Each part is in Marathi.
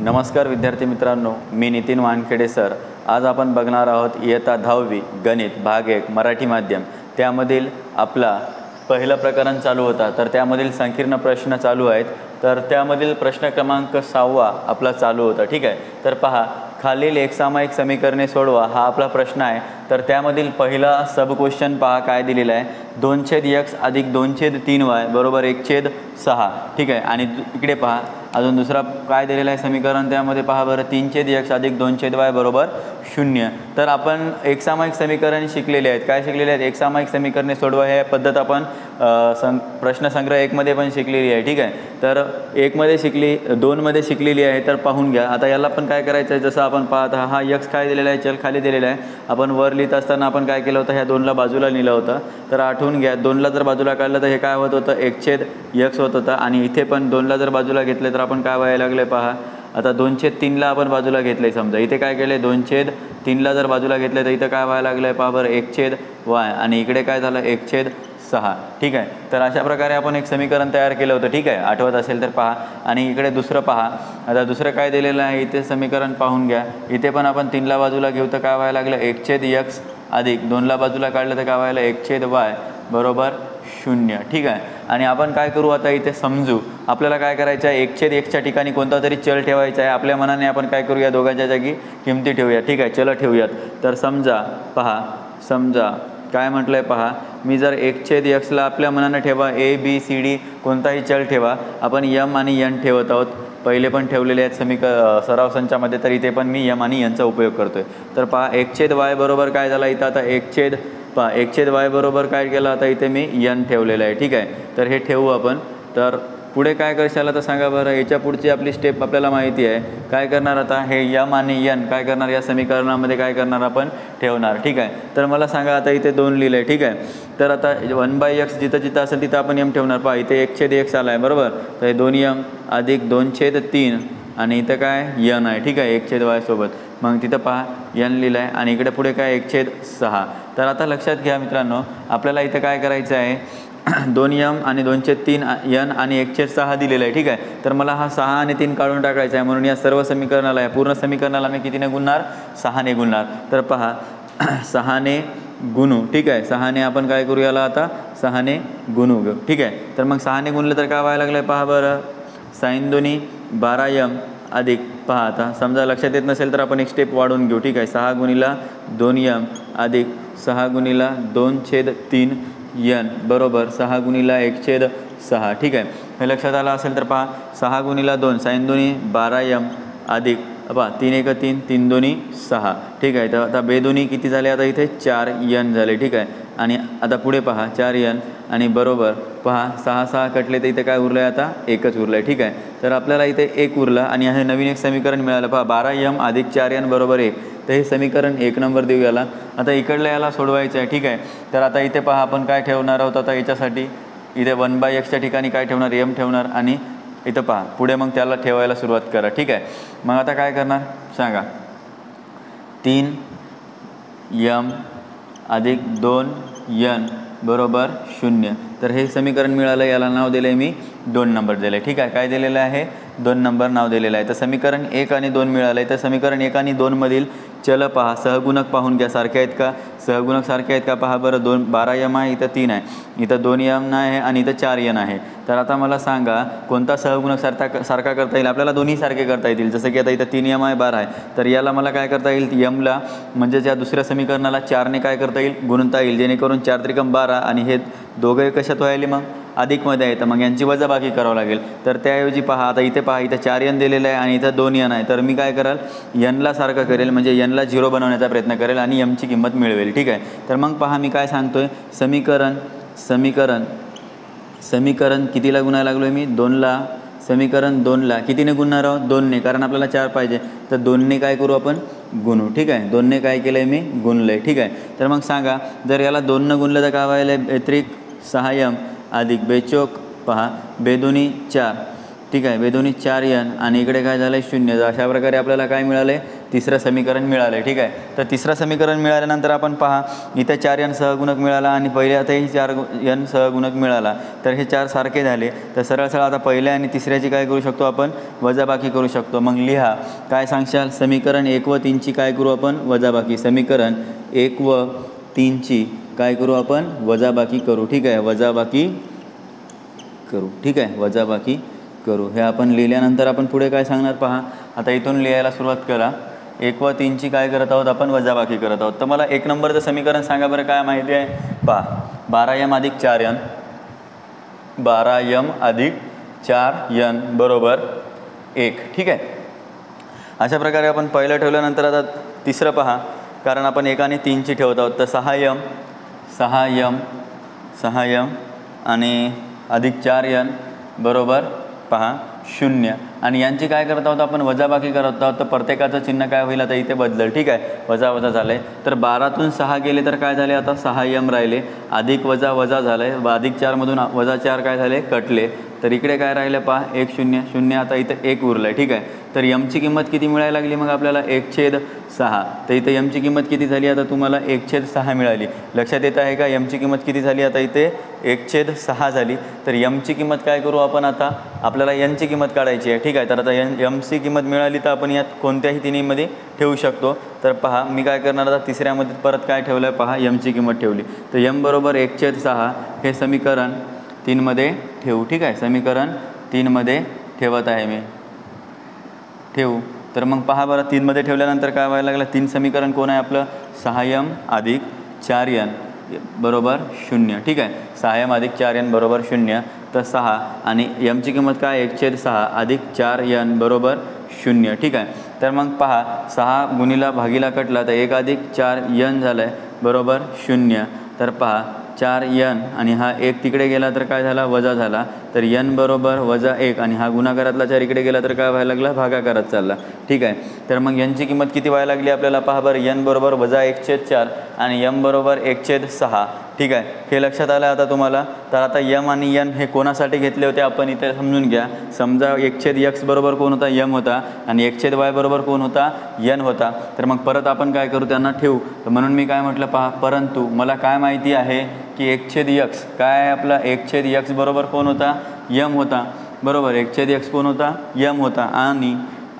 नमस्कार विद्यार्थी मित्रांनो, मी नितीन वानखेडे सर। आज आपण बघणार आहोत इयत्ता 10वी गणित भाग 1 मराठी माध्यम। त्यामधील आपला पहिला प्रकरण चालू होता, तर त्यामधील संकीर्ण प्रश्न चालू आहेत। तर त्यामधील प्रश्न क्रमांक 6 आपला चालू होता। ठीक आहे, तर पहा, खालील एकसामायिक समीकरणे सोडवा हा आपला प्रश्न आहे। तर त्यामधील पहिला सब क्वेश्चन पहा काय दिलेला आहे, 2x अधिक 2/3y बरोबर 1/6। ठीक आहे, आणि इकडे पहा अजून दुसरा काय दिलेला आहे समीकरण, त्यामध्ये पहा बरं 3x अधिक 2y बरोबर 0। तर आपण एकसामायिक समीकरण शिकलेले आहेत। काय शिकलेले आहेत? एकसामायिक समीकरणे सोडवा हे पद्धत आपण प्रश्न संग्रह 1 मध्ये पण शिकलेली आहे। ठीक आहे, तर 1 मध्ये शिकली, 2 मध्ये शिकलेली आहे। तर पाहून घ्या। आता याला पण काय करायचं आहे, जसं आपण पाहत हा x काय दिलेला आहे, चल खाली दिलेला आहे। आपण वर लिहित असताना आपण काय केलं होतं, ह्या 2ला बाजूला लिहिलं होतं। तर आठवून घ्या, 2ला जर बाजूला काढलं तर हे काय होत होतं, 1/x होत होतं। आणि इथे पण 2ला जर बाजूला घेतले तर आपण काय व्हायला लागले पहा, आता 2/3ला आपण बाजूला घेतले। समजा इथे काय केले, 2/3ला जर बाजूला घेतले तर इथं काय व्हायला लागलं पहा बरं 1/y, आणि इकडे काय झालं 1/6। ठीक आहे, तर अशा प्रकारे आपण एक समीकरण तयार केलं होतं। ठीक आहे, आठवत असेल तर पहा। आणि इकडे दुसरं पहा, आता दुसरं काय दिलेलं आहे इथे समीकरण पाहून घ्या। इथे पण आपण 3ला बाजूला घेऊ तर काय व्हायला लागलं 1/x अधिक 2ला बाजूला काढलं तर काय व्हायला 1/y बरोबर 0। ठीक आहे, आणि आपण काय करू आता इथे समजू, आपल्याला काय करायचं आहे, 1/x ठिकाणी कोणता तरी चल ठेवायचा आहे। आपल्या मनाने आपण काय करूया, दोघांच्या जागी किमती ठेवूया। ठीक आहे, चल ठेवूयात। तर समजा पहा, समजा काय म्हटलं आहे पहा, मी जर 1/xला आपल्या मनानं ठेवा, ABCD कोणताही चल ठेवा। आपण m आणि n ठेवत आहोत, पहिले पण ठेवलेले आहेत सराव संचामध्ये, तर इथे पण मी m आणि nचा उपयोग करतोय। तर पहा 1/y बरोबर काय झाला इथं, आता 1/y बरोबर काय केलं, आता इथे मी n ठेवलेलं आहे। ठीक आहे, तर हे ठेवू आपण। तर पुढे काय करशाल आता सांगा बरं, याच्या पुढची आपली स्टेप आपल्याला माहिती आहे। काय करणार आता, हे m आणि n काय करणार, या समीकरणामध्ये काय करणार आपण ठेवणार। ठीक आहे, तर मला सांगा आता इथे 2 लिहिलं आहे। ठीक आहे, तर आता 1/x जिथं जिथं असेल तिथं आपण m ठेवणार। पहा इथे 1/x आला आहे बरोबर, तर हे 2m अधिक 2/3 आणि इथं काय n आहे। ठीक आहे, 1/y सोबत, मग तिथं पहा n लिहिलं आहे, आणि इकडे पुढे काय 1/6। तर आता लक्षात घ्या मित्रांनो, आपल्याला इथं काय करायचं आहे, 2m आणि 2/3 n आणि 1/6 दिलेलं आहे। ठीक आहे, तर मला हा 6 आणि 3 काढून टाकायचा आहे, म्हणून या सर्व समीकरणाला, या पूर्ण समीकरणाला मी कितीने गुणणार, 6ने गुणणार। तर पहा 6ने गुणू। ठीक आहे, 6ने आपण काय करू, याला आता 6ने गुणू घेऊ। ठीक आहे, तर मग 6ने गुणलं तर काय व्हायला लागलं पहा बरं, sin 2 12m अधिक, पहा आता समजा लक्षात येत नसेल तर आपण एक स्टेप वाढवून घेऊ। ठीक आहे, 6 गुणिला 2m अधिक 6 गुणिला 2/3 n बरोबर 6 गुणिला 1/6। ठीक आहे, हे लक्षात आलं असेल तर पहा 6 गुणिला 2 sin 2 12m अधिक पहा 3 1 3 3 2 6। ठीक आहे, तर आता बेदोनी किती झाले, आता इथे 4n झाले। ठीक आहे, आणि आता पुढे पहा 4n आणि बरोबर पहा 6 6 कटले तर इथे काय उरलं आहे, आता एकच उरलं आहे। ठीक आहे, तर आपल्याला इथे 1 उरलं, आणि हे नवीन एक समीकरण मिळालं पहा 12m अधिक 4n बरोबर 1। तर हे समीकरण 1 नंबर देऊ याला। आता इकडल्या याला सोडवायचं आहे। ठीक आहे, तर आता इथे पहा आपण काय ठेवणार आहोत, आता याच्यासाठी इथे 1/x ठिकाणी काय ठेवणार, m ठेवणार, आणि इथं पहा पुढे मग त्याला ठेवायला सुरुवात करा। ठीक आहे, मग आता काय करणार सांगा, 3m अधिक 2n बरोबर 0। तर हे समीकरण मिळालं, याला नाव दिलं आहे मी 2 नंबर दिलं आहे। ठीक आहे, काय दिलेलं आहे, 2 नंबर नाव दिलेलं आहे। तर समीकरण 1 आणि 2 मिळालं आहे। तर समीकरण 1 आणि 2 मधील चल पहा, सहगुणक पाहून घ्या, सारखे आहेत का, सहगुणक सारखे आहेत का पहा बरं। 12m आहे, इथं 3 आहे, इथं 2m आहे, आणि इथं 4n आहे। तर आता मला सांगा कोणता सहगुणक सारखा करता येईल, आपल्याला दोन्ही सारखे करता येतील। जसं की आता इथं 3m आहे, 12 आहे, तर याला मला काय करता येईल, mला म्हणजे या दुसऱ्या समीकरणाला 4ने काय करता येईल, गुणता येईल, जेणेकरून 4 त्रिकम 12, आणि हे दोघे कशात व्हायले मग अधिकमध्ये येतं, मग यांची वजाबाकी करावं लागेल। तर त्याऐवजी पहा आता इथे पहा, इथं 4n दिलेलं आहे आणि इथं 2n आहे। तर मी काय कराल, nला सारखं करेल, म्हणजे nला 0 बनवण्याचा प्रयत्न करेल आणि mची किंमत मिळवेल। ठीक आहे, तर मग पहा मी काय सांगतोय, समीकरण कितीला गुणायला लागलो आहे मी, 2ला, समीकरण 2ला कितीने गुणणार आहोत, 2ने, कारण आपल्याला 4 पाहिजे, तर 2ने काय करू आपण गुणू। ठीक आहे, 2ने काय केलं आहे मी गुणलं आहे। ठीक आहे, तर मग सांगा जर याला 2ने गुणलं तर काय व्हायला, बेत्रिक 6m अधिक बेचोक पहा बेदोनी 4। ठीक आहे, बेदोनी 4n, आणि इकडे काय झालं आहे 0। अशा प्रकारे आपल्याला काय मिळालं आहे, तिसरं समीकरण मिळालं. ठीक आहे, तर तिसरं समीकरण मिळाल्यानंतर आपण पहा इथे 4n सहगुणक मिळाला आणि पहिले आताही 4n सहगुणक मिळाला. तर हे 4 सारखे झाले. तर सरळ सरळ आता पहिल्या आणि तिसऱ्याची काय करू शकतो आपण, वजाबाकी करू शकतो. मग लिहा काय सांगशाल, समीकरण 1 व 3ची काय करू आपण, वजाबाकी. समीकरण 1 व 3ची काय करू आपण, वजाबाकी करू. ठीक आहे, वजाबाकी करू. ठीक आहे, वजाबाकी करू. हे आपण लिहिल्यानंतर आपण पुढे काय सांगणार पहा. आता इथून लिहायला सुरुवात करा. 1 व 3ची काय करत आहोत आपण, वजाबाकी करत आहोत. तर मला 1 नंबरचं समीकरण सांगा बरं, काय माहिती आहे पहा. 12m अधिक 4n, 12m अधिक 4n बरोबर 1. ठीक आहे, अशा प्रकारे आपण पहिलं ठेवल्यानंतर आता तिसरं पहा, कारण आपण 1 आणि 3ची ठेवत आहोत. तर 6m आणि अधिक 4n बरोबर पहा 0. आणि यांची काय करत आहोत आपण, वजाबाकी करत आहोत. तर प्रत्येकाचं चिन्ह काय होईल आता इथे बदलेल. ठीक आहे, वजा वजा झालं आहे. तर 12तून 6 गेले तर काय झाले, आता 6m राहिले. अधिक वजा वजा झालं आहे. अधिक 4मधून वजा 4 काय झाले, कटले. तर इकडे काय राहिलं पहा, 1 0 0. आता इथे 1 उरलं आहे. ठीक आहे, तर यमची किंमत किती मिळायला लागली मग आपल्याला, 1/6. तर इथे यमची किंमत किती झाली, आता तुम्हाला 1/6 मिळाली. लक्षात येत आहे का, यमची किंमत किती झाली, आता इथे 1/6 झाली. तर यमची किंमत काय करू आपण, आता आपल्याला यनची किंमत काढायची आहे. ठीक आहे, तर आता यमची किंमत मिळाली तर आपण यात कोणत्याही तिन्हीमध्ये ठेवू शकतो. तर पहा मी काय करणार, आता तिसऱ्यामध्ये परत काय ठेवलं आहे पहा, यमची किंमत ठेवली. तर यम बरोबर 1/6 हे समीकरण 3मध्ये ठेवू. ठीक आहे, समीकरण 3मध्ये ठेवत आहे मी, ठेवू. तर मग पहा बरं, 3मध्ये ठेवल्यानंतर काय व्हायला लागलं, 3 समीकरण कोण आहे आपलं, 6m अधिक 4n बरोबर 0. ठीक आहे, 6m अधिक 4n बरोबर 0. तर 6 आणि यमची किंमत काय, 1/6 अधिक 4n बरोबर 0. ठीक आहे, तर मग पहा 6 गुणीला भागीला कटला तर 1 अधिक 4n झालं आहे बरोबर 0. तर पहा 4n आणि हा 1 तिकडे गेला तर काय झाला, वजा झाला. तर n बरोबर -1 आणि हा गुणाकारातला 4 इकडे गेला तर काय व्हायला लागला, भागाकारात चालला. ठीक आहे, तर मग यांची किंमत किती व्हायला लागली आपल्याला पहा बरं, n बरोबर -1/4 आणि m बरोबर 1/6. ठीक आहे, हे लक्षात आलं आता तुम्हाला. तर आता m आणि n हे कोणासाठी घेतले होते आपण इथे समजून घ्या. समजा 1/x बरोबर कोण होता, m होता आणि 1/y बरोबर कोण होता, n होता. तर मग परत आपण काय करू, त्यांना ठेवू. तर म्हणून मी काय म्हटलं पहा, परंतु मला काय माहिती आहे की 1/x काय आहे आपला, 1/x बरोबर कोण होता, m होता बरोबर. 1/x कोण होता, m होता.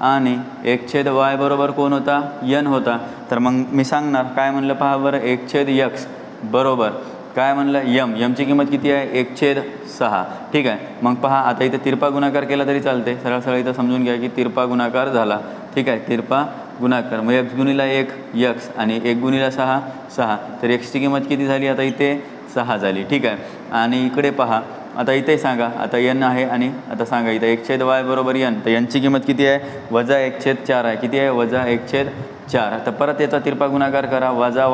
आणि 1/y बरोबर कोण होता, n होता. तर मग मी सांगणार काय म्हणलं पहा बरं, 1/x बरोबर काय म्हणलं, यमची किंमत किती आहे, 1/6. ठीक आहे, मग पहा आता इथे तिरपा गुणाकार केला तरी चालते. सरळ सरळ इथं समजून घ्या की तिरपा गुणाकार झाला. ठीक आहे, तिरपा गुणाकार मग x गुणिला 1 x आणि 1 गुणिला 6 6. तर xची किंमत किती झाली, आता इथे 6 झाली. ठीक आहे, आणि इकडे पहा आता इथे सांगा, आता n आहे आणि आता सांगा इथं 1/y बरोबर n. तर यांची किंमत किती आहे, -1/4 आहे. किती आहे, -1/4. तर परत याचा तिरपा गुणाकार करा, वजा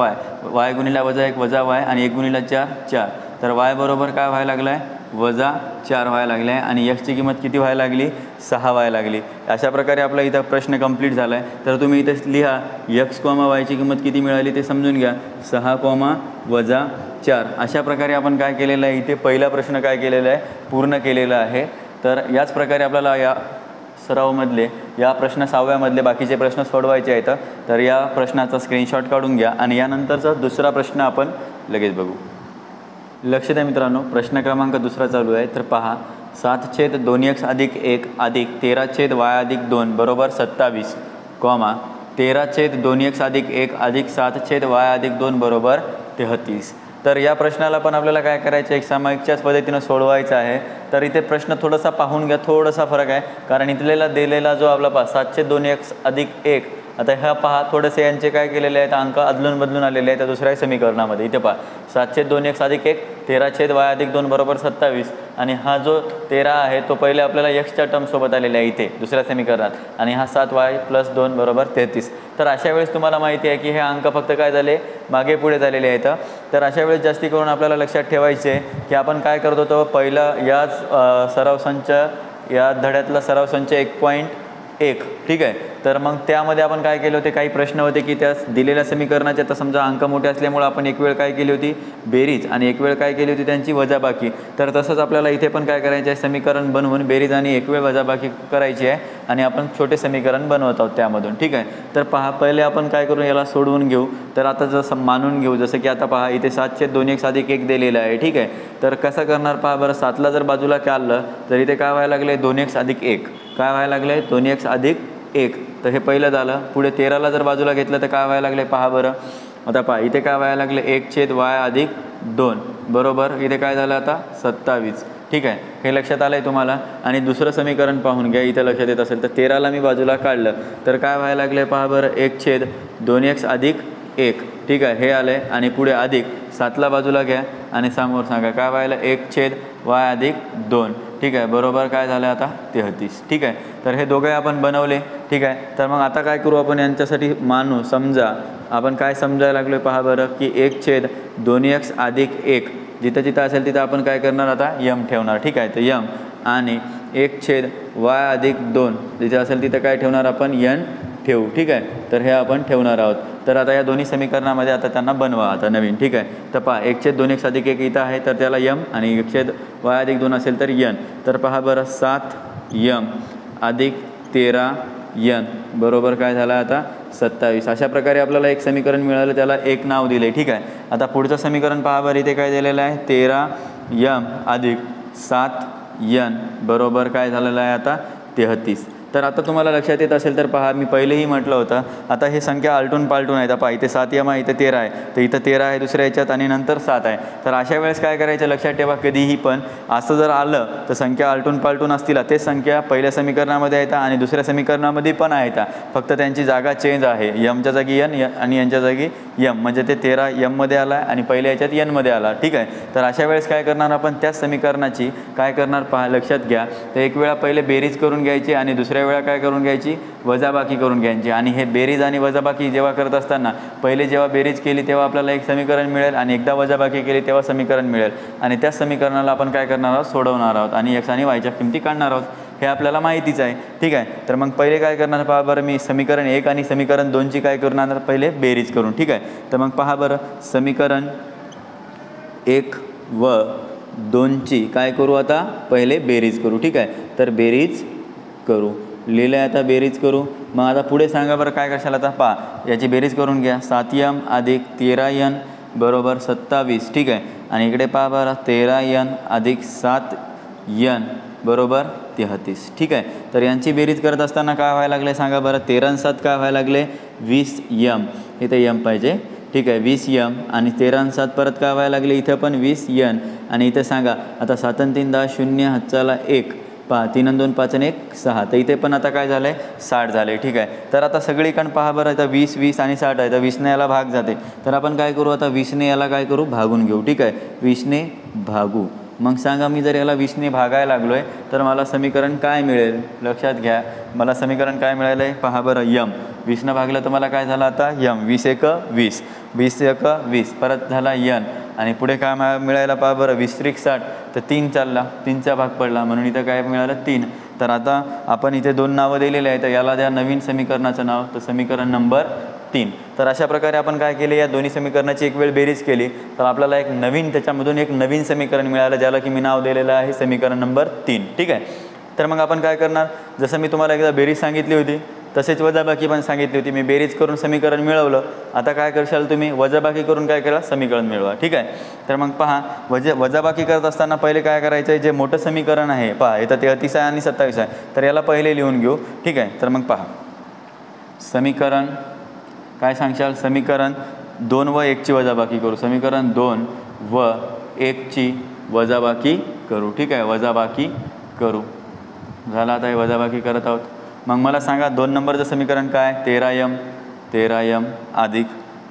y गुणिला -1 वजा y आणि 1 गुणिला 4 4. तर y बरोबर काय व्हायला लागला आहे, -4 व्हायला लागले आहे आणि xची किंमत किती व्हायला लागली, 6 व्हायला लागली. अशा प्रकारे आपला इथं प्रश्न कंप्लीट झाला आहे. तर तुम्ही इथे लिहा x, y ची किंमत किती मिळाली ते समजून घ्या, 6, -4. अशा प्रकारे आपण काय केलेलं आहे, इथे पहिला प्रश्न काय केलेला आहे, पूर्ण केलेला आहे. तर याच प्रकारे आपल्याला या सरावमधले या प्रश्न 6व्यामधले बाकीचे प्रश्न सोडवायचे आहेत. तर या प्रश्नाचा स्क्रीनशॉट काढून घ्या आणि यानंतरचा दुसरा प्रश्न आपण लगेच बघू. लक्ष द्या मित्रांनो, प्रश्न क्रमांक दुसरा चालू आहे. तर पहा 7/2x अधिक 1 अधिक 13/y अधिक 2 बरोबर 27, 13/2x अधिक 1 अधिक 7/y अधिक 2 बरोबर 33. तर या प्रश्नाला पण आपल्याला काय करायचं, एक सामायिकच्याच पद्धतीनं सोडवायचं आहे. तर इथे प्रश्न थोडासा पाहून घ्या, थोडासा फरक आहे. कारण इथलेला दिलेला जो आपला पहा 7/2x अधिक 1, आता ह्या पहा थोडेसे यांचे काय केलेले आहेत, अंक अदलून बदलून आलेले आहेत त्या दुसऱ्या समीकरणामध्ये. इथे पहा 7/2x अधिक 1 13/y अधिक 2 बरोबर 27 आणि हा जो 13 आहे तो पहिले आपल्याला xच्या टर्मसोबत आलेला आहे इथे दुसऱ्या समीकरणात आणि हा 7y + 2 बरोबर 33. तर अशा वेळेस तुम्हाला माहिती आहे की हे अंक फक्त काय झाले, मागे पुढे झालेले आहेत. तर अशा वेळेस जास्ती करून आपल्याला लक्षात ठेवायचे की आपण काय करत होतो, पहिलं याच सराव संच या धड्यातला सराव संच 1.1. ठीक आहे, तर मग त्यामध्ये आपण काय केले होते, काही प्रश्न होते की त्या दिलेल्या समीकरणाचे आता समजा अंक मोठे असल्यामुळे आपण एक वेळ काय केली होती बेरीज आणि एक वेळ काय केली होती त्यांची वजाबाकी. तर तसंच आपल्याला इथे पण काय करायचे आहे, समीकरण बनवून बेरीज आणि एक वेळ वजाबाकी करायची आहे आणि आपण छोटे समीकरण बनवत आहोत त्यामधून. ठीक आहे, तर पहा पहिले आपण काय करू, याला सोडवून घेऊ. तर आता जसं मानून घेऊ, जसं की आता पहा इथे 7/2x + 1 दिलेलं आहे. ठीक आहे, तर कसं करणार पहा बरं, 7ला जर बाजूला काढलं तर इथे काय व्हायला लागले 2x + 1. काय व्हायला लागले 2x + 1. तर हे पहिलं झालं. पुढे 13ला जर बाजूला घेतलं तर काय व्हायला लागले पहा बरं. आता पहा इथे काय व्हायला लागले 1/y + 2 बरोबर. इथे काय झालं आता 27. ठीक आहे, हे लक्षात आलं आहे तुम्हाला. आणि दुसरं समीकरण पाहून घ्या, इथं लक्षात येत असेल तर 13ला मी बाजूला काढलं तर काय व्हायला लागले पहा बरं 1/2x + 1. ठीक आहे, हे आलं आहे आणि पुढे अधिक 7ला बाजूला घ्या आणि समोर सांगा काय व्हायला 1/y + 2. ठीक आहे, बरोबर काय झालं आता 33. ठीक आहे, तर हे दोघे आपण बनवले. ठीक आहे, तर मग आता काय करू आपण यांच्यासाठी मानू, समजा आपण काय समजायला लागलो पहा बरं की 1/2x + 1 जिथं जिथं असेल तिथं आपण काय करणार आता यम ठेवणार. ठीक आहे, तर यम आणि 1/y + 2 जिथे असेल तिथं काय ठेवणार आपण यन ठेवू. ठीक आहे, तर हे आपण ठेवणार आहोत. तर आता या दोन्ही समीकरणामध्ये आता त्यांना बनवा आता नवीन. ठीक आहे, तर पहा 1/2x + 1 इथं आहे तर त्याला यम आणि 1/y + 2 असेल तर यन. तर पहा बरं 7m + 13n बरोबर काय झालं आता 27. अशा प्रकारे आपल्याला एक समीकरण मिळालं, त्याला एक नाव दिले. ठीक आहे, आता पुढचं समीकरण पहा बरं, इथे काय दिलेलं आहे 13m + 7n बरोबर काय झालेलं आहे आता 33. तर आता तुम्हाला लक्षात येत असेल तर पहा मी पहिलेही म्हटलं होतं, आता हे संख्या आलटून पालटून आहेत. पहा इथे 7m आहे, इथे 13 आहे, तर इथं 13 आहे दुसऱ्या याच्यात आणि नंतर 7 आहे. तर अशा वेळेस काय करायचं लक्षात ठेवा, कधीही पण असं जर आलं तर संख्या आलटून पालटून असतील तेच संख्या पहिल्या समीकरणामध्ये आहेत आणि दुसऱ्या समीकरणामध्ये पण आहेत, फक्त त्यांची जागा चेंज आहे. यमच्या जागी यन आणि यांच्या जागी यम, म्हणजे ते 13 यममध्ये आला आणि पहिल्या याच्यात यनमध्ये आला. ठीक आहे, तर अशा वेळेस काय करणार आपण त्याच समीकरणाची काय करणार पहा लक्षात घ्या. तर एक वेळा पहिले बेरीज करून घ्यायची आणि दुसऱ्या वेळा काय करून घ्यायची वजाबाकी करून घ्यायची. आणि हे बेरीज आणि वजाबाकी जेव्हा करत असताना पहिले जेव्हा बेरीज केली तेव्हा आपल्याला एक समीकरण मिळेल आणि एकदा वजाबाकी केली तेव्हा समीकरण मिळेल आणि त्या समीकरणाला आपण काय करणार आहोत सोडवणार आहोत आणि x आणि yच्या किमती काढणार आहोत. हे आपल्याला माहितीच आहे. ठीक आहे, तर मग पहिले काय करणार पहा बरं, मी समीकरण 1 आणि समीकरण 2ची काय करणार पहिले बेरीज करून. ठीक आहे, तर मग पहा बरं समीकरण 1 व 2ची काय करू आता पहिले बेरीज करू. ठीक आहे, तर बेरीज करू लिहिलं आहे आता बेरीज करू. मग आता पुढे सांगा बरं काय करशाल आता पहा याची बेरीज करून घ्या. 7m + 13n बरोबर 27. ठीक आहे, आणि इकडे पहा बरं 13n + 7n बरोबर 33. ठीक आहे, तर यांची बेरीज करत असताना काय व्हायला लागले सांगा बरं 13 आणि 7 काय व्हायला लागले 20m. इथे m पाहिजे. ठीक आहे, 20m आणि 13 आणि 7 परत काय व्हायला लागले इथं पण 20n आणि इथे सांगा आता 7 आणि 3 10 0 हातचाला 1 पहा 3 आणि 2 5 आणि 1 6 तर इथे पण आता काय झालं आहे 60 झाले. ठीक आहे, तर आता सगळीकडे पहा बरं आता 20 20 आणि 60 आहे तर 20ने याला भाग जाते तर आपण काय करू आता 20ने याला काय करू भागून घेऊ. ठीक आहे, 20ने भागू. मग सांगा मी जर याला 20ने भागायला लागलो आहे तर मला समीकरण काय मिळेल लक्षात घ्या. मला समीकरण काय मिळालं आहे पहा बरं यम 20ने भागलं तर मला काय झालं आता यम 20 × 1 = 20 20 × 1 = 20 परत झाला यन आणि पुढे काय मिळायला पहा बरं 20 × 60 तर 3 चालला 3चा भाग पडला म्हणून इथं काय मिळालं 3. तर आता आपण इथे 2 नावं दिलेले आहेत तर याला द्या नवीन समीकरणाचं नाव तर समीकरण नंबर 3. तर अशा प्रकारे आपण काय केले या दोन्ही समीकरणाची एक वेळ बेरीज केली तर आपल्याला एक नवीन त्याच्यामधून एक नवीन समीकरण मिळालं ज्याला की मी नाव दिलेलं आहे समीकरण नंबर 3. ठीक आहे, तर मग आपण काय करणार जसं मी तुम्हाला एकदा बेरीज सांगितली होती तसेच वजाबाकी पण सांगितली होती. मी बेरीज करून समीकरण मिळवलं. आता काय करशाल तुम्ही वजाबाकी करून काय करा समीकरण मिळवा. ठीक आहे, तर मग पहा वजाबाकी करत असताना पहिले काय करायचं आहे जे मोठं समीकरण आहे पहा इथं 33 आहे आणि 27 आहे तर याला पहिले लिहून घेऊ. ठीक आहे, तर मग पहा समीकरण काय सांगशाल समीकरण 2 व 1ची वजाबाकी करू. समीकरण 2 व 1ची वजाबाकी करू. ठीक आहे, वजाबाकी करू. झालं आता हे वजाबाकी करत आहोत. मग मला सांगा 2 नंबरचं समीकरण काय 13m +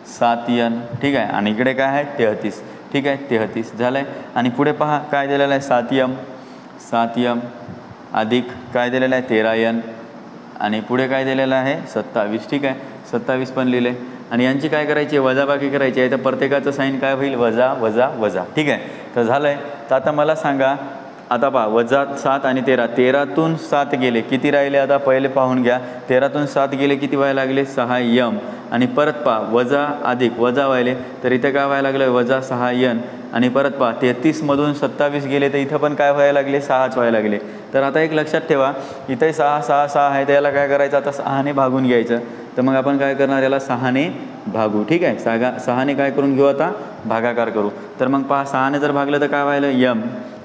7n. ठीक आहे, आणि इकडे काय आहे 33. ठीक आहे, 33 झालं आहे आणि पुढे पहा काय दिलेलं आहे 7m अधिक काय दिलेलं आहे 13n आणि पुढे काय दिलेलं आहे 27. ठीक आहे, 27 पण लिहिले आणि यांची काय करायची वजाबाकी करायची आहे तर प्रत्येकाचं साईन काय होईल वजा वजा वजा. ठीक आहे, तर झालं आहे. तर आता मला सांगा आता पहा -7 आणि 13, 13तून 7 गेले, किती राहिले आता पहिले पाहून घ्या. 13तून 7 गेले किती व्हायला लागले 6m. आणि परत पहा वजा अधिक वजा व्हायले, तर इथं काय व्हायला लागलं -6n. आणि परत पहा 33मधून 27 गेले, तर इथं पण काय व्हायला लागले 6च व्हायला लागले. तर आता एक लक्षात ठेवा, इथे 6 6 6 आहे, तर याला काय करायचं आता 6ने भागून घ्यायचं. तर मग आपण काय करणार याला 6ने भागू. ठीक आहे, 6ने काय करून घेऊ आता भागाकार करू. तर मग पहा 6ने जर भागलं तर काय व्हायला m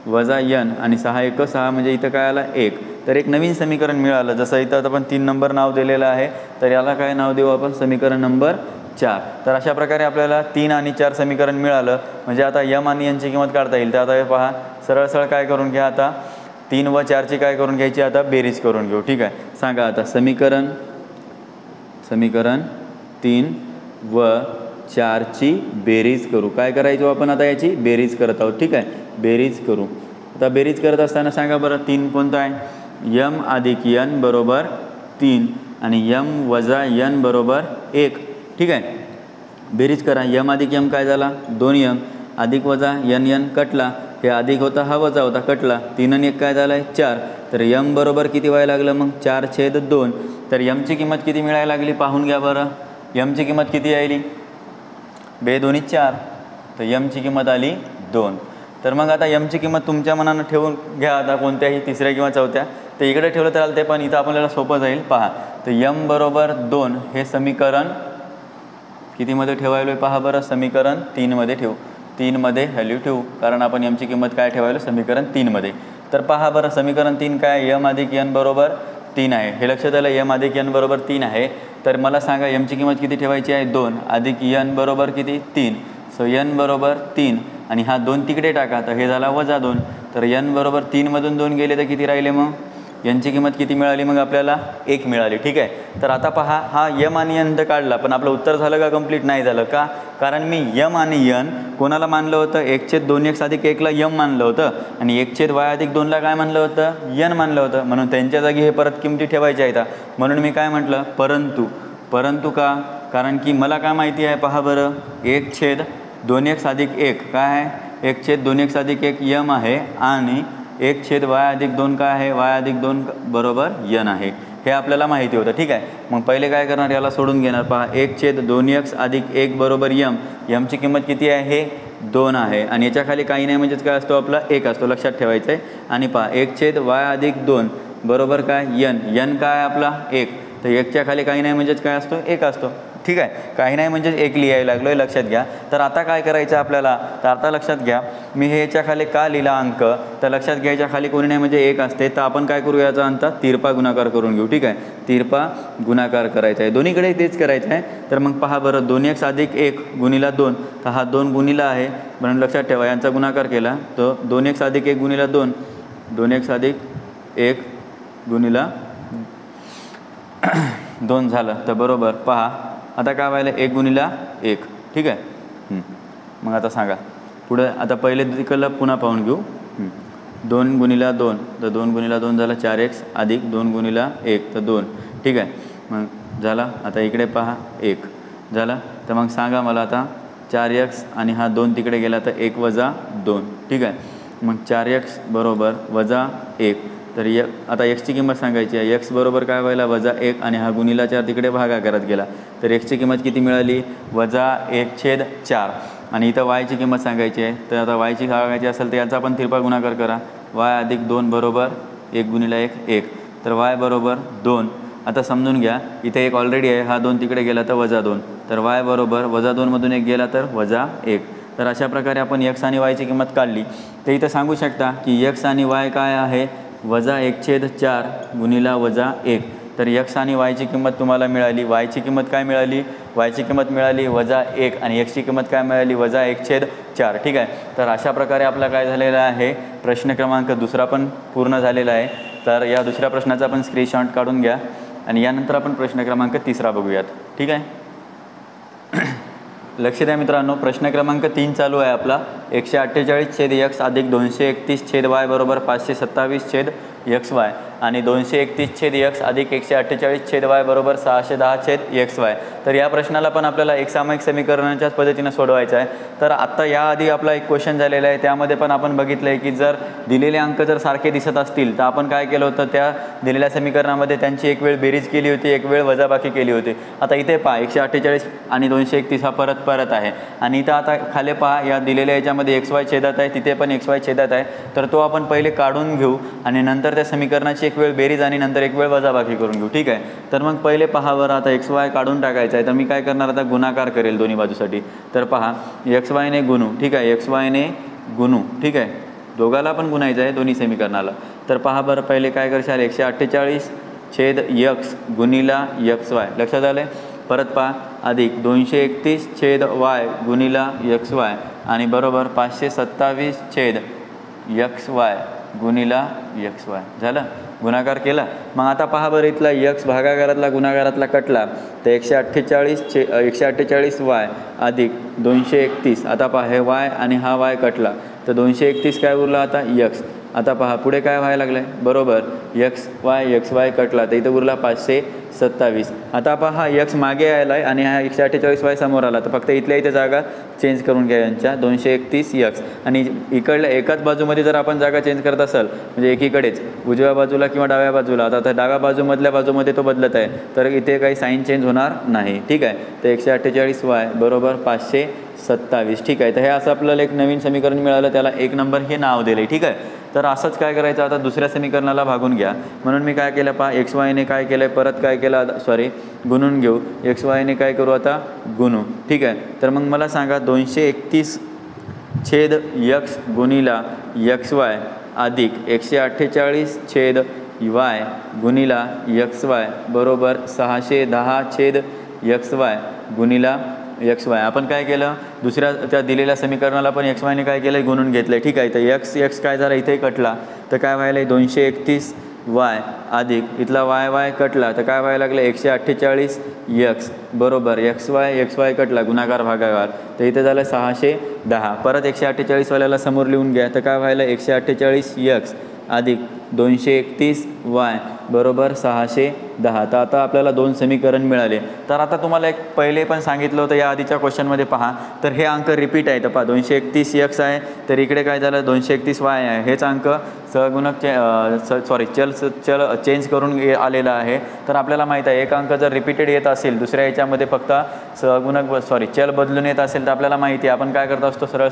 वजा n आणि 6 1 6 म्हणजे इथं काय आलं 1. तर एक नवीन समीकरण मिळालं. जसं इथं आपण 3 नंबर नाव दिलेलं आहे, तर याला काय नाव देऊ आपण समीकरण नंबर 4. तर अशा प्रकारे आपल्याला 3 आणि 4 समीकरण मिळालं. म्हणजे आता m आणि n ची किंमत काढता येईल. तर आता हे पहा सरळ सरळ काय करून घ्या, आता 3 व 4ची काय करून घ्यायची आता बेरीज करून घेऊ. ठीक आहे, सांगा आता समीकरण 3 व 4ची बेरीज करू. काय करायचो आपण आता याची बेरीज करत आहोत. ठीक आहे, बेरीज करू. आता बेरीज करत असताना सांगा बरं 3 कोणता आहे, m अधिक n बरोबर 3 आणि m वजा n बरोबर 1. ठीक आहे, बेरीज करा. m अधिक m काय झाला 2m अधिक वजा n कटला, हे अधिक होता हा वजा होता कटला, 3 आणि 1 काय झाला आहे 4. तर m बरोबर किती व्हायला लागलं मग 4/2. तर m ची किंमत किती मिळायला लागली पाहून घ्या बरं. m ची किंमत किती आली 2 दोन्ही 4, तर m ची किंमत आली 2. तर मग आता m ची किंमत तुमच्या मनानं ठेवून घ्या. आता कोणत्याही तिसऱ्या किंवा चौथ्या, तर इकडे ठेवलं तर चालते, पण इथं आपल्याला सोपं जाईल. पहा तर m बरोबर 2 हे समीकरण कितीमध्ये ठेवायलो पहा बरं, समीकरण 3 मध्ये ठेवू. 3 मध्ये व्हॅल्यू ठेवू, कारण आपण m ची किंमत काय ठेवायलो समीकरण 3 मध्ये. तर पहा बरं समीकरण 3 काय m अधिक n बरोबर 3 आहे. हे लक्षात आलं, m अधिक n बरोबर 3 आहे. तर मला सांगा m ची किंमत किती ठेवायची आहे 2 अधिक n बरोबर किती 3. सो n बरोबर 3 आणि हा 2 तिकडे टाका, तर हे झाला वजा 2. तर n बरोबर 3 मधून 2 गेले तर किती राहिले मग n ची किंमत किती मिळाली मग आपल्याला 1 मिळाली. ठीक आहे, तर आता पहा हा m आणि n तर काढला, पण आपलं उत्तर झालं का कंप्लीट नाही झालं का, कारण मी m आणि n कोणाला मानलं होतं 1/2x अधिक 1ला m मानलं होतं आणि 1/y अधिक 2ला काय मानलं होतं n मानलं होतं. म्हणून त्यांच्या जागी हे परत किमती ठेवायच्या आहेत. म्हणून मी काय म्हटलं परंतु का, कारण की मला काय माहिती आहे पहा बरं 1/2x अधिक 1 काय आहे 1/2x अधिक 1 m आहे आणि 1/y अधिक 2 काय आहे y अधिक 2 बरोबर n आहे. हे आपल्याला माहिती होतं. ठीक आहे, मग पहिले काय करणार याला सोडून घेणार. पहा 1/2x अधिक 1 बरोबर m ची किंमत किती आहे हे 2 आहे आणि याच्या खाली काही नाही म्हणजेच काय असतो आपला 1 असतो, लक्षात ठेवायचं आहे. आणि पहा 1/y अधिक 2 बरोबर काय n काय आपला 1, तर 1च्या खाली काही नाही म्हणजेच काय असतो 1 असतो. ठीक आहे, काही नाही म्हणजेच 1 लिहायला लागलो आहे, लक्षात घ्या. तर आता काय करायचं आपल्याला, तर आता लक्षात घ्या मी हे याच्या खाली का लिहिला अंक, तर लक्षात घ्यायच्या खाली कोणी नाही म्हणजे 1 असते, तर आपण काय करू याचा अंत तिरपा गुणाकार करून घेऊ. ठीक आहे, तिरपा गुणाकार करायचा आहे, दोन्हीकडे तेच करायचं आहे. तर मग पहा बरं 2x अधिक 1 गुणिला 2, तर हा 2 गुणिला आहे म्हणून लक्षात ठेवा यांचा गुणाकार केला तर 2x अधिक 1 गुणिला 2, 2x अधिक 1 गुणिला 2 झालं. तर बरोबर पहा आता काय व्हायला 1 गुणिला 1. ठीक आहे, मग आता सांगा पुढं. आता पहिले तिकडलं पुन्हा पाहून घेऊ. 2 गुणिला 2, तर 2 गुणिला 2 झाला 4x अधिक 2 गुणिला 1 तर 2. ठीक आहे, मग झाला. आता इकडे पहा 1 झाला, तर मग सांगा मला आता 4x आणि हा 2 तिकडे गेला तर 1 वजा 2. ठीक आहे, मग 4x बरोबर वजा 1. तर आता एक्सची किंमत सांगायची आहे. एक्स बरोबर काय व्हायला वजा 1 आणि हा गुणिला 4 तिकडे भागाकारात गेला, तर एक्सची किंमत किती मिळाली वजा 1/4. आणि इथं वायची किंमत सांगायची आहे. तर आता वायची सांगायची असेल तर याचा पण तिरपा गुणाकार करा. y अधिक 2 बरोबर 1 गुणिला 1. तर y बरोबर 2. आता समजून घ्या इथे 1 ऑलरेडी आहे, हा 2 तिकडे गेला तर वजा 2. तर y बरोबर वजा 2 मधून 1 गेला तर वजा 1. तर अशा प्रकारे आपण x आणि y ची किंमत काढली. तर इथं सांगू शकता की x आणि y काय आहे वजा 1/4 गुणिला वजा 1. तर x आणि y ची किंमत तुम्हाला मिळाली. y ची किंमत काय मिळाली, y ची किंमत मिळाली वजा 1 आणि x ची किंमत काय मिळाली वजा 1/4. ठीक आहे, तर अशा प्रकारे आपला काय झालेला आहे प्रश्न क्रमांक 2 पण पूर्ण झालेला आहे. तर या दुसऱ्या प्रश्नाचा आपण स्क्रीनशॉट काढून घ्या आणि यानंतर आपण प्रश्न क्रमांक 3 बघूयात. ठीक आहे, लक्ष द्या मित्रांनो, प्रश्न क्रमांक 3 चालू आहे आपला. 148/x अधिक 231/y बरोबर 527/xy आणि 231/x अधिक 148/y बरोबर 610/xy। तर या प्रश्नाला पण आपल्याला एक सामायिक समीकरणाच्याच पद्धतीने सोडवायचं आहे। तर आता याआधी आपला एक क्वेश्चन झालेला आहे, त्यामध्ये पण आपण बघितलं आहे की जर दिलेले अंक जर सारखे दिसत असतील तर आपण काय केलं होतं, त्या दिलेल्या समीकरणामध्ये त्यांची एक वेळ बेरीज केली होती, एक वेळ वजाबाकी केली होती। आता इथे पहा 148 आणि 231 हा परत आहे आणि इथं आता खाली पहा या दिलेल्या याच्यामध्ये xy छेदात आहे, तिथे पण xy छेदात आहे। तर तो आपण पहिले काढून घेऊ आणि नंतर त्या समीकरणाची एक वेळ बेरीज आणि नंतर एक वेळ वजाबाकी करून घेऊ, ठीक आहे। तर मग पहिले पहा बरं, आता xy काढून टाकायचं आहे, तर मी काय करणार आता गुणाकार करेल दोन्ही बाजूसाठी। तर पहा xy ने गुणू, ठीक आहे, xy ने गुणू, ठीक आहे, दोघाला पण गुणायचं आहे दोन्ही समीकरणाला। तर पहा बरं पहिले काय करशाल 148/x गुणिला xy, लक्षात आलं आहे। परत पहा अधिक 231/y गुणिला xy आणि बरोबर 527/xy गुणिला xy झालं, गुणाकार केला। मग आता पहा बरं इथला x भागाकारातला गुणाकारातला कटला तर 148y अधिक 231, आता पहा हे y आणि हा y कटला तर 231 काय उरला आता x। आता पहा पुढे काय व्हायला लागलं आहे, बरोबर xy कटला तर इथं उरला 527। आता पहा हा x मागे यायला आहे आणि हा 148y समोर आला, तर फक्त इथल्या इथे जागा चेंज करून घ्या यांच्या 231x आणि इकडल्या एकाच बाजूमध्ये जर आपण जागा चेंज करत असाल म्हणजे एकीकडेच उजव्या बाजूला किंवा डाव्या बाजूला, आता डाव्या बाजूमधल्या बाजूमध्ये तो बदलत आहे तर इथे काही साईन चेंज होणार नाही, ठीक आहे। तर 148y बरोबर 527, ठीक आहे। तर हे असं आपल्याला एक नवीन समीकरण मिळालं, त्याला 1 नंबर हे नाव दिले, ठीक आहे। तर असंच काय करायचं, आता दुसऱ्या समीकरणाला भागून घ्या। म्हणून मी काय केलं पहा xy ने काय केलं, परत काय केलं गुणून घेऊ, xy ने काय करू आता गुणू, ठीक आहे। तर मग मला सांगा 231/x गुणिला xy अधिक 148/y गुणिला xy बरोबर 610/xy गुणिला xy। आपण काय केलं दुसऱ्या त्या दिलेल्या समीकरणाला पण xy ने काय केलं गुणून घेतलं, ठीक आहे। तर x काय झाला इथे कटला तर काय व्हायला 231y अधिक इथला y कटला तर काय व्हायला लागलं 148x बरोबर xy कटला गुणाकार भागाकार तर इथे झालं 610। परत 148 वाल्याला समोर लिहून घ्या तर काय व्हायला 148x अधिक 231y बरोबर 610। तर आता आपल्याला 2 समीकरण मिळाले। तर आता तुम्हाला एक पहिले पण सांगितलं होतं या आधीच्या क्वेश्चनमध्ये पहा, तर हे अंक रिपीट आहे, तर पहा 231x आहे तर इकडे काय झालं 231y आहे, हेच अंक सहगुणक चल चेंज करून आलेला आहे। तर आपल्याला माहीत आहे एक अंक जर रिपीटेड येत असेल दुसऱ्या याच्यामध्ये फक्त सहगुणक चल बदलून येत असेल तर आपल्याला माहिती आहे आपण काय करत असतो, सरळ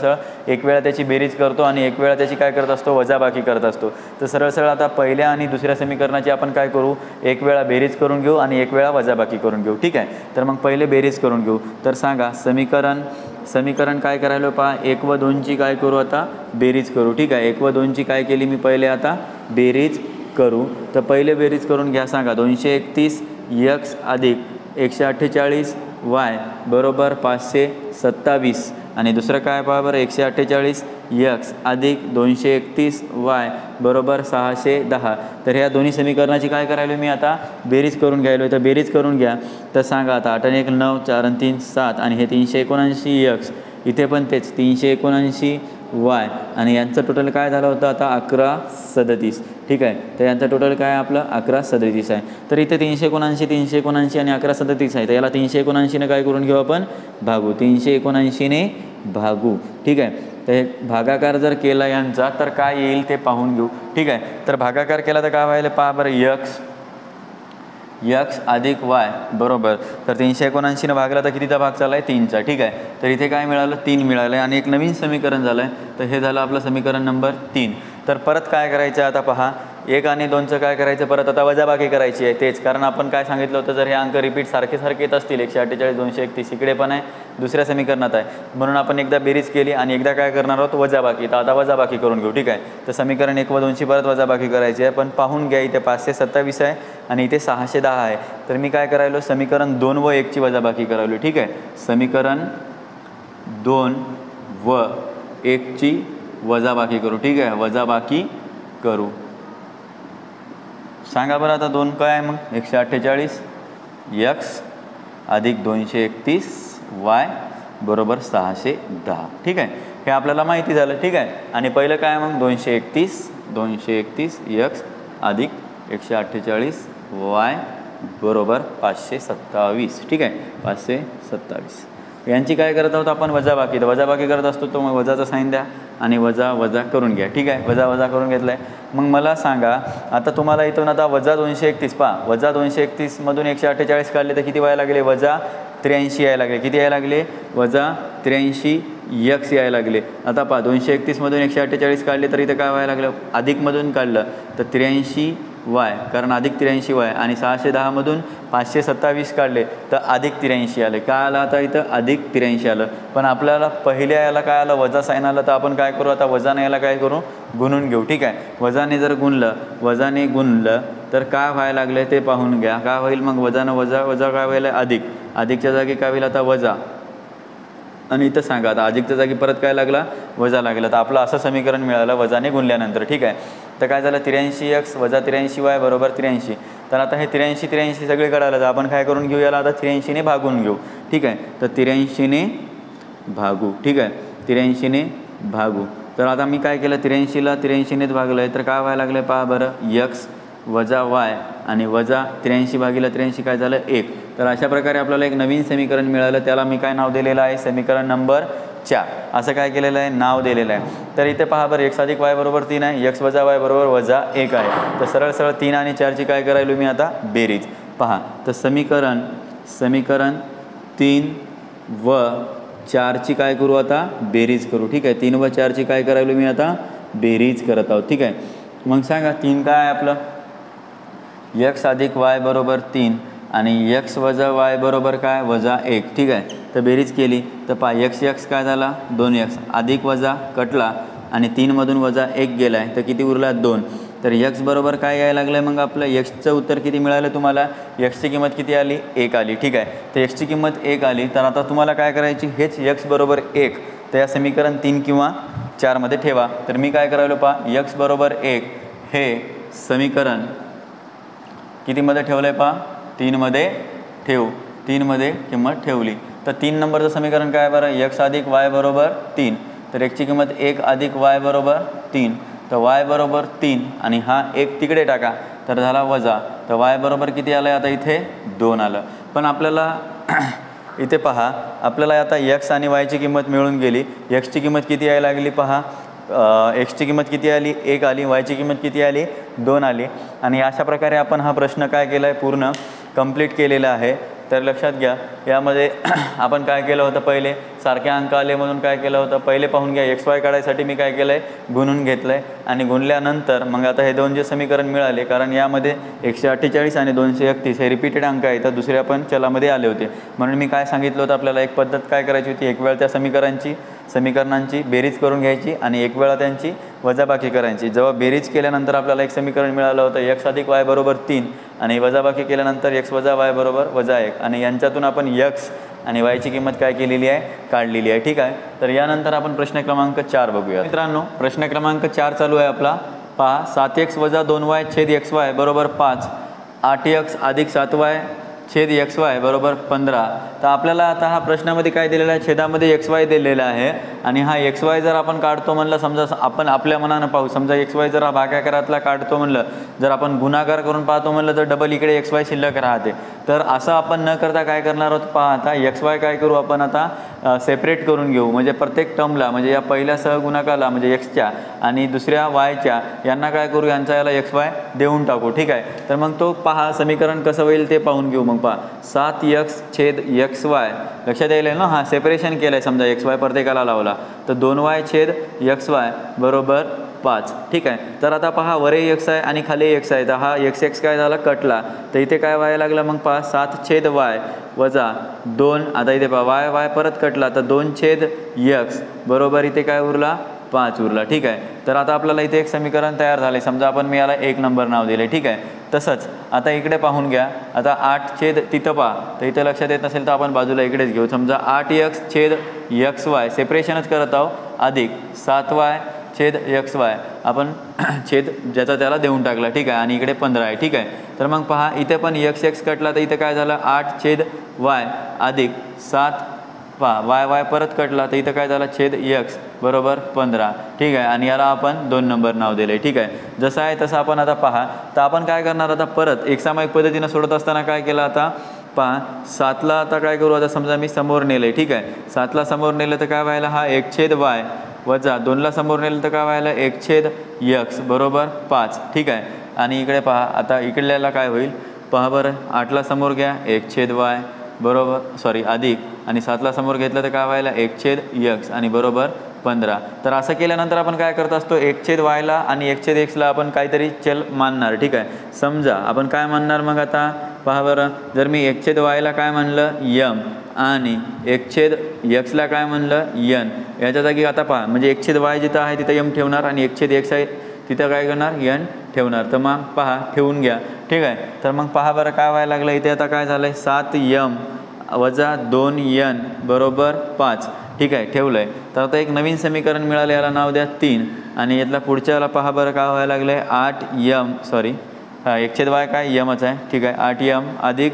एक वेळा त्याची बेरीज करतो आणि एक वेळा त्याची काय करत असतो वजाबाकी करत असतो। तर सरळ आता पहिल्या आणि दुसऱ्या समीकरणाची आपण काय करू, एक वेळा बेरीज करून घेऊ आणि एक वेळा वजाबाकी करून घेऊ, ठीक आहे। तर मग पहिले बेरीज करून घेऊ, तर सांगा समीकरण काय करायला पहा 1 व 2 ची काय करू आता बेरीज करू, ठीक आहे। 1 व 2 ची काय केली मी पहिले आता बेरीज करू, तर पहिले बेरीज करून घ्या। सांगा 231x अधिक 148y बरोबर 527 आणि दुसरं काय पहा बरं 148x अधिक 231y बरोबर 610। तर ह्या दोन्ही समीकरणाची काय करायलो मी आता बेरीज करून घ्यायलो, तर बेरीज करून घ्या। तर सांगा आता 8 आणि 1 9 4 आणि 3 7 आणि हे 379x इथे पण तेच 379y आणि यांचं टोटल काय झालं होतं आता 1137, ठीक आहे। तर यांचं टोटल काय आपलं 1137 आहे। तर इथे 379 आणि 1137 आहे, तर याला 379 ने काय करून घेऊ आपण भागू, 379 ने भागू, ठीक आहे। तर हे भागाकार जर केला यांचा तर काय येईल ते पाहून घेऊ, ठीक आहे। तर भागाकार केला तर काय व्हायला पहा बरं x अधिक y बरोबर, तर 379 ने भागला तर कितीचा भाग चालला आहे 3चा, ठीक आहे। तर इथे काय मिळालं 3 मिळालं आणि एक नवीन समीकरण झालं आहे, तर हे झालं आपलं समीकरण नंबर 3। तर परत काय करायचं आता पहा 1 आणि 2चं काय करायचं परत आता वजाबाकी करायची आहे तेच, कारण आपण काय सांगितलं होतं जर हे अंक रिपीट सारखे येत असतील 148 231 इकडे पण आहे दुसऱ्या समीकरणात आहे, म्हणून आपण एकदा बेरीज केली आणि एकदा काय करणार आहोत वजाबाकी। तर आता वजाबाकी करून घेऊ, ठीक आहे। तर समीकरण 1 व 2 ची परत वजाबाकी करायची आहे, पण पाहून घ्या इथे 527 आहे आणि इथे 610 आहे। तर मी काय करायलो समीकरण 2 व 1 ची वजाबाकी करायलो, ठीक आहे। समीकरण 2 व 1 ची वजाबाकी करू, ठीक आहे, वजाबाकी करू। सांगा बरं आता 2 काय आहे मग 148x अधिक 231y बरोबर 610, ठीक आहे। हे आपल्याला माहिती झालं, ठीक आहे। आणि पहिलं काय मग 231x अधिक 148 y बरोबर 527. ठीक आहे, 527. यांची काय करत आहोत आपण? वजाबाकी. तर वजाबाकी करत असतो तो मग वजाचा साईन द्या आणि वजा वजा करून घ्या. ठीक आहे, वजा वजा करून घेतलं आहे. मग मला सांगा आता तुम्हाला इथून आता वजा 231 पहा, वजा 231मधून 148 काढले तर किती व्हायला लागले? वजा 83 यायला लागले. किती यायला लागले? वजा 83 x यायला लागले. आता पहा 231मधून 148 काढले तर इथं काय व्हायला लागलं? अधिकमधून काढलं तर 83 y, कारण अधिक 83 y, आणि 610मधून 527 काढले तर अधिक 83 आले. काय आलं आता इथं? अधिक 83 आलं. पण आपल्याला पहिल्या याला काय आलं? वजा साईन आलं. तर आपण काय करू आता? वजाने याला काय करू? गुणून घेऊ. ठीक आहे, वजाने जर वजाने गुणलं तर काय व्हायला लागले ते पाहून घ्या. काय होईल मग? वजानं वजा वजा काय व्हायला? अधिक. अधिकच्या जागी काय होईल आता? वजा. आणि इथं सांगा आता अधिकच्या जागी परत काय लागला? वजा लागला. तर आपलं असं समीकरण मिळालं वजाने गुणल्यानंतर. ठीक आहे, तर काय झालं? 83x वजा 83y बरोबर 83. तर आता हे 83 सगळीकडे आलं तर आपण काय करून घेऊ? याला आता 83ने भागून घेऊ. ठीक आहे, तर 83ने भागू. ठीक आहे, 83ने भागू. तर आता मी काय केलं? 83ला 83नेच भागलं आहे तर काय व्हायला लागलं पहा बरं? x वजा y आणि वजा 83 भागिले 83 काय झालं? 1. तर अशा प्रकारे आपल्याला एक नवीन समीकरण मिळालं. त्याला मी काय नाव दिलेलं आहे? समीकरण नंबर 4 असं काय केलेलं आहे? नाव दिलेलं आहे. तर इथे पहा बरं, x अधिक y बरोबर 3 आहे, x वजा y बरोबर वजा 1 आहे. तर सरळ सरळ 3 आणि 4ची काय करायलो मी आता? बेरीज. पहा, तर समीकरण 3 व 4ची काय करू आता? बेरीज करू. ठीक आहे, 3 व 4ची काय करायलो मी आता? बेरीज करत आहोत. ठीक आहे, मग सांगा 3 काय आहे आपलं? x अधिक y बरोबर 3 आणि x वजा y बरोबर काय? वजा 1. ठीक आहे, तर बेरीज केली तर पहा x काय झाला? 2x अधिक वजा कटला आणि 3मधून वजा 1 गेला आहे तर किती उरला? 2. तर x बरोबर काय यायला लागलं आहे? मग आपलं xचं उत्तर किती मिळालं तुम्हाला? xची किंमत किती आली? 1 आली. ठीक आहे, तर xची किंमत 1 आली. तर आता तुम्हाला काय करायची? हेच x बरोबर 1 तर या समीकरण 3 किंवा 4मध्ये ठेवा. तर मी काय करायलो पहा, x बरोबर 1 हे समीकरण कितीमध्ये ठेवलं आहे पहा? 3मध्ये ठेवू. 3मध्ये किंमत ठेवली तर 3 नंबरचं समीकरण काय बरं? x अधिक y बरोबर 3. तर xची किंमत 1 अधिक y बरोबर 3. तर y बरोबर 3 आणि हा 1 तिकडे टाका तर झाला वजा. तर y बरोबर किती आलं आहे आता? इथे 2 आलं. पण आपल्याला इथे पहा, आपल्याला आता x आणि yची किंमत मिळून गेली. xची किंमत किती यायला लागली पहा? एक्सची किंमत किती आली? 1 आली. वायची किंमत किती आली? 2 आली. आणि अशा प्रकारे आपण हा प्रश्न काय केला आहे? पूर्ण कंप्लीट केलेला आहे. तर लक्षात घ्या, यामध्ये आपण काय केलं होतं? पहिले सारखे अंक आले म्हणून काय केलं होतं? पहिले पाहून घ्या, XY काढायसाठी मी काय केलं आहे? गुणून घेतलं आहे आणि गुणल्यानंतर मग आता हे 2 जे समीकरण मिळाले, कारण यामध्ये 148 आणि 231 हे रिपीटेड अंक आहे तर दुसऱ्या पण चलामध्ये आले होते. म्हणून मी काय सांगितलं होतं आपल्याला? एक पद्धत काय करायची होती? एक वेळ त्या समीकरणांची बेरीज करून घ्यायची आणि एक वेळा त्यांची वजाबाकी करायची. जेव्हा बेरीज केल्यानंतर आपल्याला एक समीकरण मिळालं होतं x अधिक y बरोबर 3 आणि वजाबाकी केल्यानंतर x वजा y बरोबर वजा 1 आणि यांच्यातून आपण x आणि yची किंमत काय केलेली आहे? काढलेली आहे. ठीक आहे, तर यानंतर आपण प्रश्न क्रमांक 4 बघूया. मित्रांनो, प्रश्न क्रमांक 4 चालू आहे आपला. पहा, 7x वजा 2y छेद xy बरोबर 5, 8x अधिक 7y छेद xy बरोबर 15. तर आपल्याला आता हा प्रश्नामध्ये काय दिलेला आहे? छेदामध्ये xy दिलेला आहे आणि हा xy जर आपण काढतो म्हणलं, समजा आपण आपल्या मनानं पाहू, समजा xy जर हा भागाकारातला काढतो म्हणलं, जर आपण गुणाकार करून पाहतो म्हणलं तर डबल इकडे xy शिल्लक राहते. तर असं आपण न करता काय करणार आहोत पहा, आता xy काय करू आपण आता सेपरेट करून घेऊ. म्हणजे प्रत्येक टर्मला, म्हणजे या पहिल्या सहगुणकाला म्हणजे xच्या आणि दुसऱ्या yच्या यांना काय करू? यांचा याला xy देऊन टाकू. ठीक आहे, तर मग तो पहा समीकरण कसं होईल ते पाहून घेऊ. मग पहा, 7x छेद xy लक्षात येईल ना? हा सेपरेशन केलं आहे, समजा xy प्रत्येकाला लावला तर 2y छेद xy बरोबर 5. ठीक आहे, तर आता पहा वरही x आहे आणि खाली x आहे तर हा x काय झाला? कटला. तर इथे काय व्हायला लागलं? मग पहा 7 छेद y वजा 2. आता इथे पहा y परत कटला तर 2 छेद x बरोबर इथे काय उरला? 5 उरला. ठीक आहे, तर आता आपल्याला इथे एक समीकरण तयार झाले. समजा आपण मी याला 1 नंबर नाव दिले. ठीक आहे, तसंच आता इकडे पाहून घ्या. आता 8 छेद तिथं पहा, तर इथं लक्षात येत नसेल तर आपण बाजूला इकडेच घेऊ. समजा 8x छेद xy सेपरेशनच करत आहोत अधिक 7y छेद xy आपण छेद ज्याचा त्याला देऊन टाकला. ठीक आहे, आणि इकडे 15 आहे. ठीक आहे, तर मग पहा इथे पण x कटला तर इथे काय झालं? 8 छेद y अधिक 7 पहा वाय वाय परत कटला तर इथं काय झालं छेद x बरोबर 15. ठीक आहे, आणि याला आपण 2 नंबर नाव दिलं आहे. ठीक आहे, जसं आहे तसं आपण आता पहा. तर आपण काय करणार आता परत एकसामायिक पद्धतीनं सोडत असताना काय केलं आता पहा 7ला आता काय करू, आता समजा मी समोर नेलं आहे. ठीक आहे, 7ला समोर नेलं तर काय व्हायला हा 1/y वजा 2ला समोर नेलं तर काय व्हायला 1/x बरोबर 5. ठीक आहे, आणि इकडे पहा आता इकडल्याला काय होईल पहा बरं. 8ला समोर घ्या 1/y बरोबर सॉरी अधिक, आणि 7ला समोर घेतलं तर काय व्हायला 1/x आणि बरोबर 15. तर असं केल्यानंतर आपण काय करत असतो 1/yला आणि 1/xला आपण काहीतरी चल मानणार. ठीक आहे, समजा आपण काय मानणार मग आता पहा बरं. जर मी 1/yला काय म्हणलं m आणि 1/xला काय म्हणलं n, याच्या जागी आता पहा म्हणजे 1/y जिथं आहे तिथं m ठेवणार आणि 1/x आहे तिथं काय करणार n ठेवणार. तर मग पहा ठेवून घ्या. ठीक आहे, तर मग पहा बरं काय व्हायला लागलं इथे आता काय झालं आहे 7m वजा 2n बरोबर 5. ठीक आहे, ठेवलं आहे. तर आता एक नवीन समीकरण मिळालं, याला नाव द्या 3, आणि यातला पुढच्याला पहा बरं काय व्हायला लागलं आहे 8m सॉरी 1/y काय mच आहे. ठीक आहे, 8m अधिक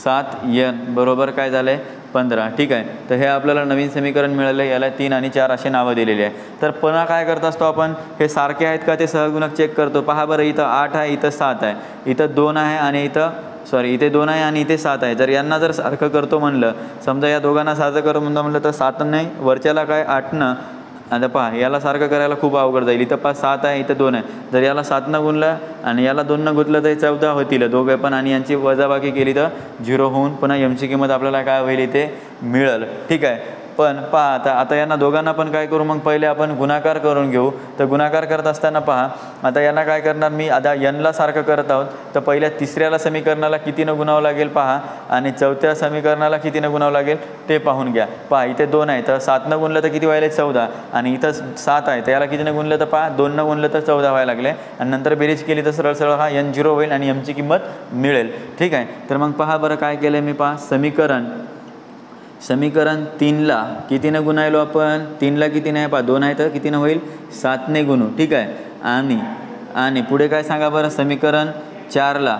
7n बरोबर काय झालं आहे 15. ठीक आहे, तर हे आपल्याला नवीन समीकरण मिळालं आहे. याला 3 आणि 4 असे नावं दिलेली आहे. तर पुन्हा काय करत असतो आपण हे सारखे आहेत का ते सहगुणक चेक करतो. पहा बरं इथं 8 आहे, इथं 7 आहे, इथं 2 आहे आणि इथं सॉरी इथे 2 आहे आणि इथे 7 आहे. जर यांना जर सारखं करतो म्हणलं, समजा या दोघांना सारखं करतो म्हणलं तर 7 नाही वरच्याला काय 8नं. आता पहा याला सारखं करायला खूप अवघड जाईल. इथं पहा 7 आहे, इथं 2 आहे. जर याला 7नं गुणलं आणि याला 2नं गुंतलं तर 14 होतील दोघे पण, आणि यांची वजाबाकी केली तर 0 होऊन पुन्हा एमची किंमत आपल्याला काय होईल इथे मिळेल. ठीक आहे, पण पहा आता यांना दोघांना पण काय करू मग पहिले आपण गुणाकार करून घेऊ. तर गुणाकार करत असताना पहा आता यांना काय करणार मी आता nला सारखं करत आहोत. तर पहिल्या तिसऱ्याला समीकरणाला कितीनं गुणावं लागेल पहा, आणि चौथ्या समीकरणाला कितीनं गुणावं लागेल ते पाहून घ्या. पहा इथे 2 आहे तर 7नं गुणलं तर किती व्हायला 14, आणि इथं 7 आहे तर याला कितीनं गुणलं तर पहा 2नं गुणलं तर 14 व्हायला लागले, आणि नंतर बेरीज केली तर सरळ सरळ हा n 0 होईल आणि mची किंमत मिळेल. ठीक आहे, तर मग पहा बरं काय केलं मी पहा समीकरण 3ला कितीनं गुणायलो आपण 3ला किती नाही पहा 2 आहे तर कितीनं होईल 7ने गुणू. ठीक आहे, आणि पुढे काय सांगा बरं समीकरण 4ला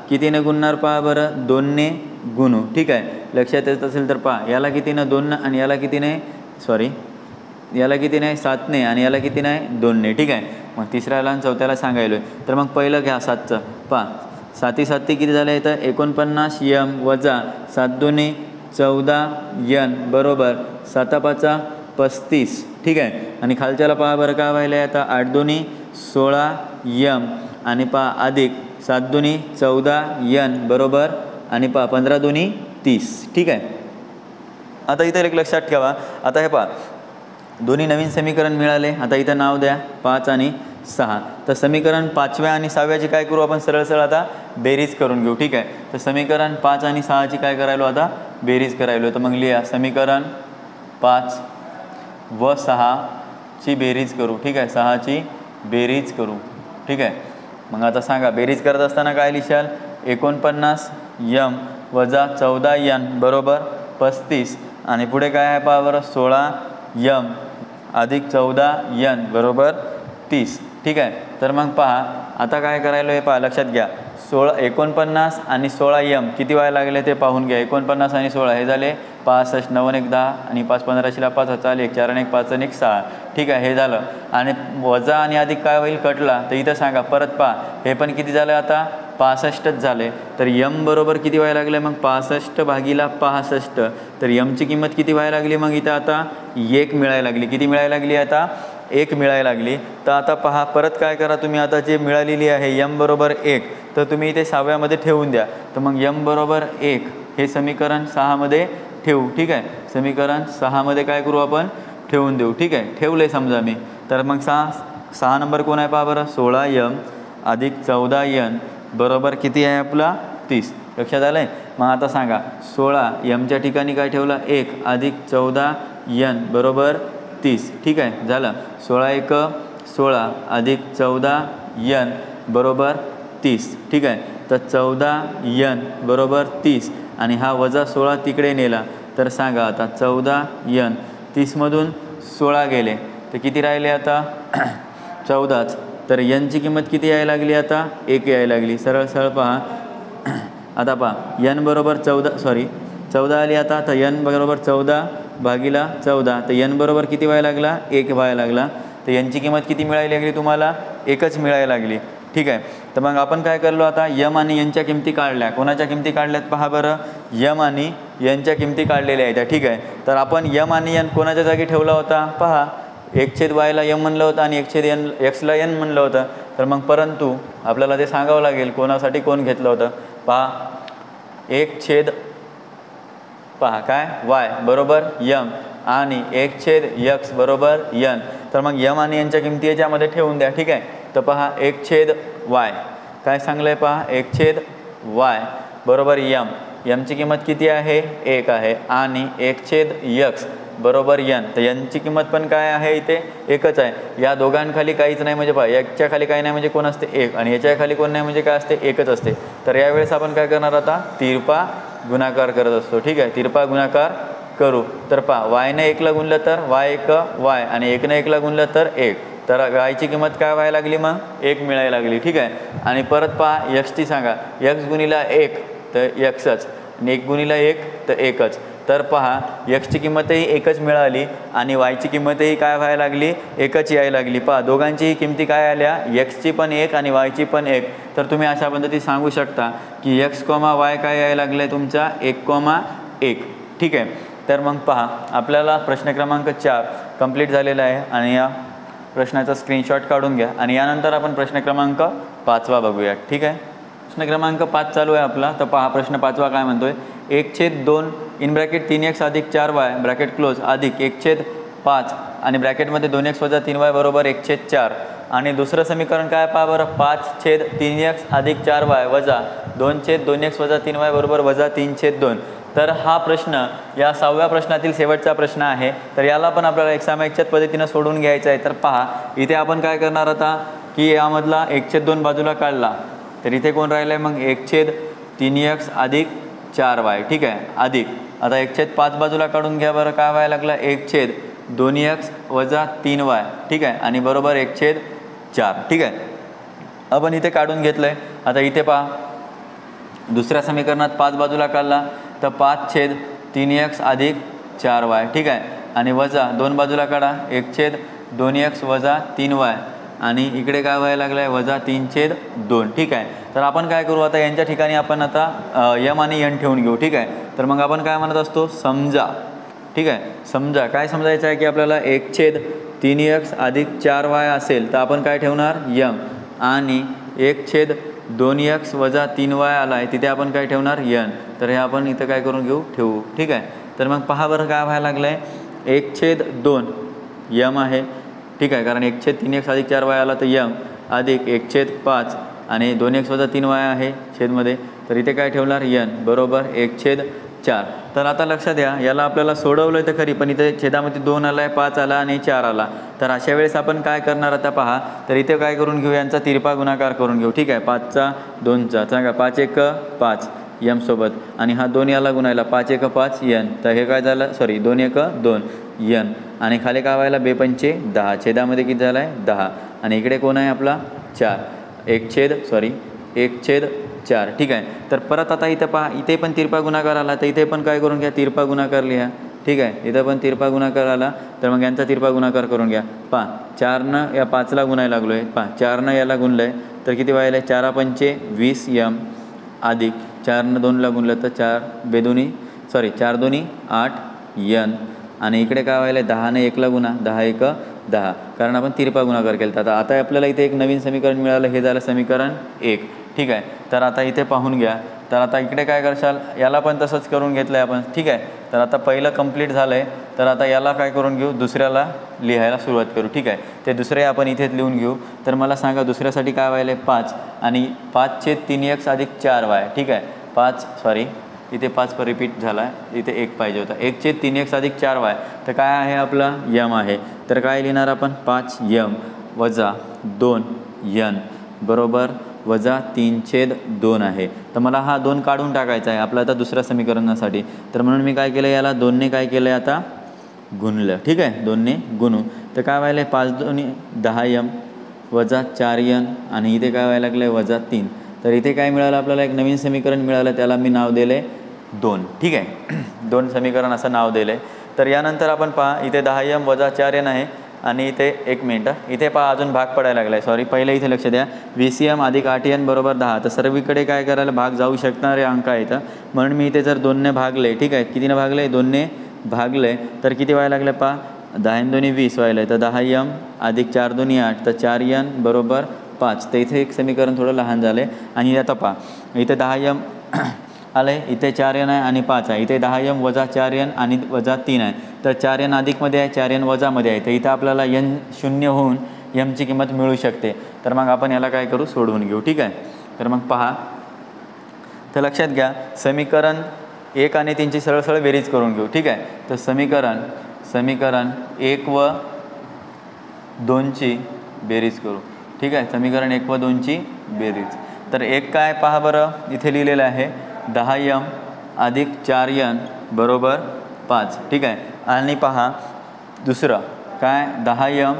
कितीनं गुणणार पहा बरं 2ने गुणू. ठीक आहे, लक्षात येत असेल तर पहा याला कितीनं 2 आणि याला किती नाही सॉरी याला किती नाही 7ने आणि याला किती नाही 2ने. ठीक आहे, मग तिसऱ्याला आणि चौथ्याला सांगायलो आहे. तर मग पहिलं घ्या 7चं पहा 7 7 किती झालं इथं 49m वजा 7 2 14n बरोबर 7 5 35. ठीक आहे, आणि खालच्याला पहा बरं काय व्हायला आता 8 2 16m आणि पहा अधिक 7 2 14n बरोबर आणि पहा 15 2 30. ठीक आहे, आता इथं एक लक्षात ठेवा. आता हे पहा दोन्ही नवीन समीकरण मिळाले. आता इथं नाव द्या 5 आणि 6. तर समीकरण 5व्या आणि 6व्याची काय करू आपण सरळ सरळ आता बेरीज करून घेऊ. ठीक आहे, तर समीकरण 5 आणि 6ची काय करायलो आता बेरीज करायलो. तर मग लिहा समीकरण 5 व 6ची बेरीज करू. ठीक आहे, 6ची बेरीज करू. ठीक आहे, मग आता सांगा बेरीज करत असताना काय लिहाल 49m वजा 14n बरोबर 35, आणि पुढे काय आहे पहा बरं 16m अधिक 14n बरोबर 30. ठीक आहे, तर मग पहा आता काय करायला हे पहा लक्षात घ्या 49 आणि 16m किती व्हायला लागले ते पाहून घ्या. 49 आणि 16 हे झाले 65 9 1 10 आणि 5 15 5 चालेल 1 4 1 5 1 6. ठीक आहे, हे झालं. आणि वजा आणि अधिक काय होईल कटला तर इथं सांगा परत पहा हे पण किती झालं आता 65च झाले. तर m बरोबर किती व्हायला लागले मग 65 भागीला 65. तर mची किंमत किती व्हायला लागली मग इथं आता 1 मिळायला लागली. किती मिळायला लागली आता 1 मिळायला लागली. तर आता पहा परत काय करा तुम्ही आता जे मिळालेली आहे m बरोबर 1 तर तुम्ही इथे 6व्यामध्ये ठेवून द्या. तर मग m बरोबर 1 हे समीकरण 6मध्ये ठेवू. ठीक आहे, समीकरण 6मध्ये काय करू आपण ठेवून देऊ. ठीक आहे, ठेवले समजा मी. तर मग 6 नंबर कोण आहे पहा बरं 16m अधिक 14n बरोबर किती आहे आपला 30. लक्षात आलं आहे. मग आता सांगा 16mच्या ठिकाणी काय ठेवलं 1 अधिक 14n बरोबर 30. ठीक आहे, झालं 16 1 16 अधिक 14n बरोबर 30. ठीक आहे, तर 14n बरोबर 30 आणि हा वजा 16 तिकडे नेला तर सांगा आता 14n 30मधून 16 गेले तर किती राहिले आता 14च. तर nची किंमत किती यायला लागली आता 1 यायला लागली. सरळ सरळ पहा आता पहा n बरोबर 14 सॉरी 14 आली आता, तर n बरोबर 14 भागिला 14, तर n बरोबर किती व्हायला लागला, 1 व्हायला लागला. तर यांची किंमत किती मिळायला लागली तुम्हाला, 1च मिळायला लागली. ठीक आहे. तर मग आपण काय करलो आता, यम आणि यांच्या किमती काढल्या. कोणाच्या किमती काढल्यात पहा बरं, यम आणि यांच्या किमती काढलेल्या आहेत. ठीक आहे. तर आपण यम आणि एन कोणाच्या जागी ठेवला होता पहा, 1/y ला यम म्हणलं होतं आणि 1/x ला n म्हणलं होतं. तर मग परंतु आपल्याला ते सांगावं लागेल कोणासाठी कोण घेतलं होतं. पहा 1/ पहा काय y बरोबर यम आणि 1/x बरोबर n. तर मग यम आणि यांच्या किमती याच्यामध्ये ठेवून द्या. ठीक आहे. तर पहा 1/y काय सांगलं आहे पहा, 1/y बरोबर यम, यमची किंमत किती आहे, 1 आहे आणि 1/x बरोबर n. तर यांची किंमत पण काय आहे इथे, 1च आहे. या दोघांखाली काहीच नाही म्हणजे पहा, याच्या खाली काही नाही म्हणजे कोण असते, 1, आणि याच्या खाली कोण नाही म्हणजे काय असते, 1च असते. तर यावेळेस आपण काय करणार आता, तिरपा गुणाकार करत असतो. ठीक आहे. तिरपा गुणाकार करू. तर पहा y ने 1 ला गुणलं तर y1 y आणि 1 ने 1 ला गुणलं तर 1. तर y ची किंमत काय व्हायला लागली, मग 1 मिळायला लागली. ठीक आहे. आणि परत पहा x ची सांगा, x गुणिला 1 तर xच आणि 1 गुणिला 1 तर 1च. तर पहा x ची किंमतही 1च मिळाली आणि y ची किंमतही काय व्हायला लागली, 1च यायला लागली. पहा दोघांचीही किमती काय आल्या, x ची पण 1 आणि y ची पण 1. तर तुम्ही अशा पद्धती सांगू शकता की x, y काय यायला लागले तुमचा 1,1. ठीक आहे. तर मग पहा आपल्याला प्रश्न क्रमांक 4 कंप्लीट झालेला आहे आणि या प्रश्नाचा स्क्रीनशॉट काढून घ्या आणि यानंतर आपण प्रश्न क्रमांक 5 बघूया. ठीक आहे. प्रश्न क्रमांक 5 चालू आहे आपला. तर पहा प्रश्न 5 काय म्हणतोय, 1/2 इन ब्रॅकेट 3x अधिक 4y ब्रॅकेट क्लोज अधिक 1/5 आणि ब्रॅकेटमध्ये 2x वजा 3y बरोबर 1/4. आणि दुसरं समीकरण काय पहा बरं, 5/3x अधिक 4y वजा 2/2x वजा 3y बरोबर वजा 3/2. तर हा प्रश्न या 6व्या प्रश्नातील शेवटचा प्रश्न आहे. तर याला पण आपल्याला एक्सामाइकच्याच पद्धतीनं सोडून घ्यायचं आहे. तर पहा इथे आपण काय करणार आता की यामधला 1/2 बाजूला काढला तर इथे कोण राहिलं आहे मग 1/3x अधिक 4y. ठीक आहे. अधिक आता 1/5 बाजूला काढून घ्या बरं, काय व्हायला लागला 1/2x वजा 3y. ठीक आहे. आणि बरोबर 1/4. ठीक आहे. आपण इथे काढून घेतलं आहे. आता इथे पहा दुसऱ्या समीकरणात 5 बाजूला काढला तर 5/3x अधिक 4y. ठीक आहे. आणि वजा 2 बाजूला काढा 1/2x वजा 3y आणि इकडे काय व्हायला लागलं आहे वजा 3/2. ठीक आहे. तर आपण काय करू आता, यांच्या ठिकाणी आपण आता यम आणि n ठेवून घेऊ. ठीक आहे. तर मग आपण काय म्हणत असतो, समजा. ठीक आहे. समजा काय समजायचं आहे की आपल्याला 1/3x अधिक 4y असेल तर आपण काय ठेवणार यम आणि 1/2x वजा 3y आला आहे तिथे आपण काय ठेवणार n. तर हे आपण इथं काय करून घेऊ, ठेवू. ठीक आहे. तर मग पहा बरं काय व्हायला लागलं आहे 1/2 यम आहे. ठीक आहे. कारण 1/3x अधिक 4y आला तर यम अधिक 1/5 आणि 2x वजा 3y आहे छेदमध्ये, तर इथे काय ठेवणार n बरोबर 1/4. तर आता लक्षात द्या याला आपल्याला सोडवलं आहे तर खरी, पण इथे छेदामध्ये 2 आला आहे, 5 आला आणि 4 आला. तर अशा वेळेस आपण काय करणार आता पहा, तर इथे काय करून घेऊ, यांचा तिरपा गुणाकार करून घेऊ. ठीक आहे. 5चा 2चा सांगा 5×1 5 यम सोबत आणि हा 2 याला गुणायला 5×1 5 n. तर हे काय झालं, सॉरी 2×1 2 n आणि खाली काय व्हायला 2×5 10, छेदामध्ये किती झाला आहे 10 आणि इकडे कोण आहे आपला 4 1/4. ठीक आहे. तर परत आता इथं पहा इथे पण तिरपा गुणाकार आला तर इथे पण काय करून घ्या तिरपा गुणाकार लिहा. ठीक आहे. इथं पण तिरपा गुणाकार आला तर मग यांचा तिरपा गुणाकार करून घ्या. पहा 4नं या 5ला गुणायला लागलो आहे, पहा 4नं याला गुणलं आहे तर किती व्हायला आहे 4×5 20 यम अधिक 4नं 2ला गुणलं तर 4×2 8 n आणि इकडे काय व्हायला आहे 10नं 1ला गुणा 10×1 10, कारण आपण तिरपा गुणाकार केला. तर आता आपल्याला इथे एक नवीन समीकरण मिळालं, हे झालं समीकरण 1. ठीक आहे. तर आता इथे पाहून घ्या. तर आता इकडे काय करशाल, याला पण तसंच करून घेतलं आहे आपण. ठीक आहे. तर आता पहिलं कंप्लीट झालं आहे तर आता याला काय करून घेऊ, दुसऱ्याला लिहायला सुरुवात करू. ठीक आहे. ते दुसरे आपण इथेच लिहून घेऊ. तर मला सांगा दुसऱ्यासाठी काय व्हायला आहे 5 आणि 5/3x अधिक 4y. ठीक आहे. 5 सॉरी इथे 5 पर रिपीट झाला आहे, इथे 1 पाहिजे होता. 1/3x अधिक 4y तर काय आहे आपला यम आहे. तर काय लिहिणार आपण 5m वजा 2n बरोबर वजा 3/2 आहे. तर मला हा 2 काढून टाकायचा आहे आपला आता दुसऱ्या समीकरणासाठी. तर म्हणून मी काय केलं, याला 2ने काय केलं आहे आता गुणलं. ठीक आहे. 2ने गुणू तर काय व्हायला आहे 5×2 10m वजा 4n आणि इथे काय व्हायला लागलं आहे वजा 3. तर इथे काय मिळालं आपल्याला, एक नवीन समीकरण मिळालं, त्याला मी नाव दिलं आहे 2. ठीक आहे. 2 समीकरण असं नाव दिलं आहे. तर यानंतर आपण पहा इथे 10m वजा 4n आहे आणि इथे 1 मिनटं इथे पहा अजून भाग पडायला लागला आहे. सॉरी, पहिले इथे लक्ष द्या. 20m अधिक 8n बरोबर 10. तर सर्वीकडे काय करायला भाग जाऊ शकणारे अंक आहेत, म्हणून मी इथे जर 2ने भागले, ठीक आहे, कितीने भागले, 2ने भागले, तर किती व्हायला लागले पहा, 10 2 20 व्हायला. तर 10m अधिक 4 2 8, तर 4n बरोबर 5. तर इथे एक समीकरण थोडं लहान झालं आहे. आणि आता पहा इथे 10m आलं आहे, इथे 4n आहे आणि 5 आहे. इथे 10m वजा 4n आणि वजा 3 आहे. तर 4n अधिकमध्ये आहे, 4n वजामध्ये आहे. तर इथं आपल्याला n शून्य होऊन mची किंमत मिळू शकते. तर मग आपण याला काय करू, सोडवून घेऊ. ठीक आहे. तर मग पहा, तर लक्षात घ्या समीकरण 1 आणि 3ची सरळ सरळ बेरीज करून घेऊ. ठीक आहे. तर समीकरण 1 व 2ची बेरीज करू. ठीक आहे. समीकरण 1 व 2ची बेरीज. तर 1 काय पहा बरं, इथे लिहिलेलं आहे 10m अधिक 4n बरोबर 5. ठीक आहे. आणि पहा दुसरं काय, 10m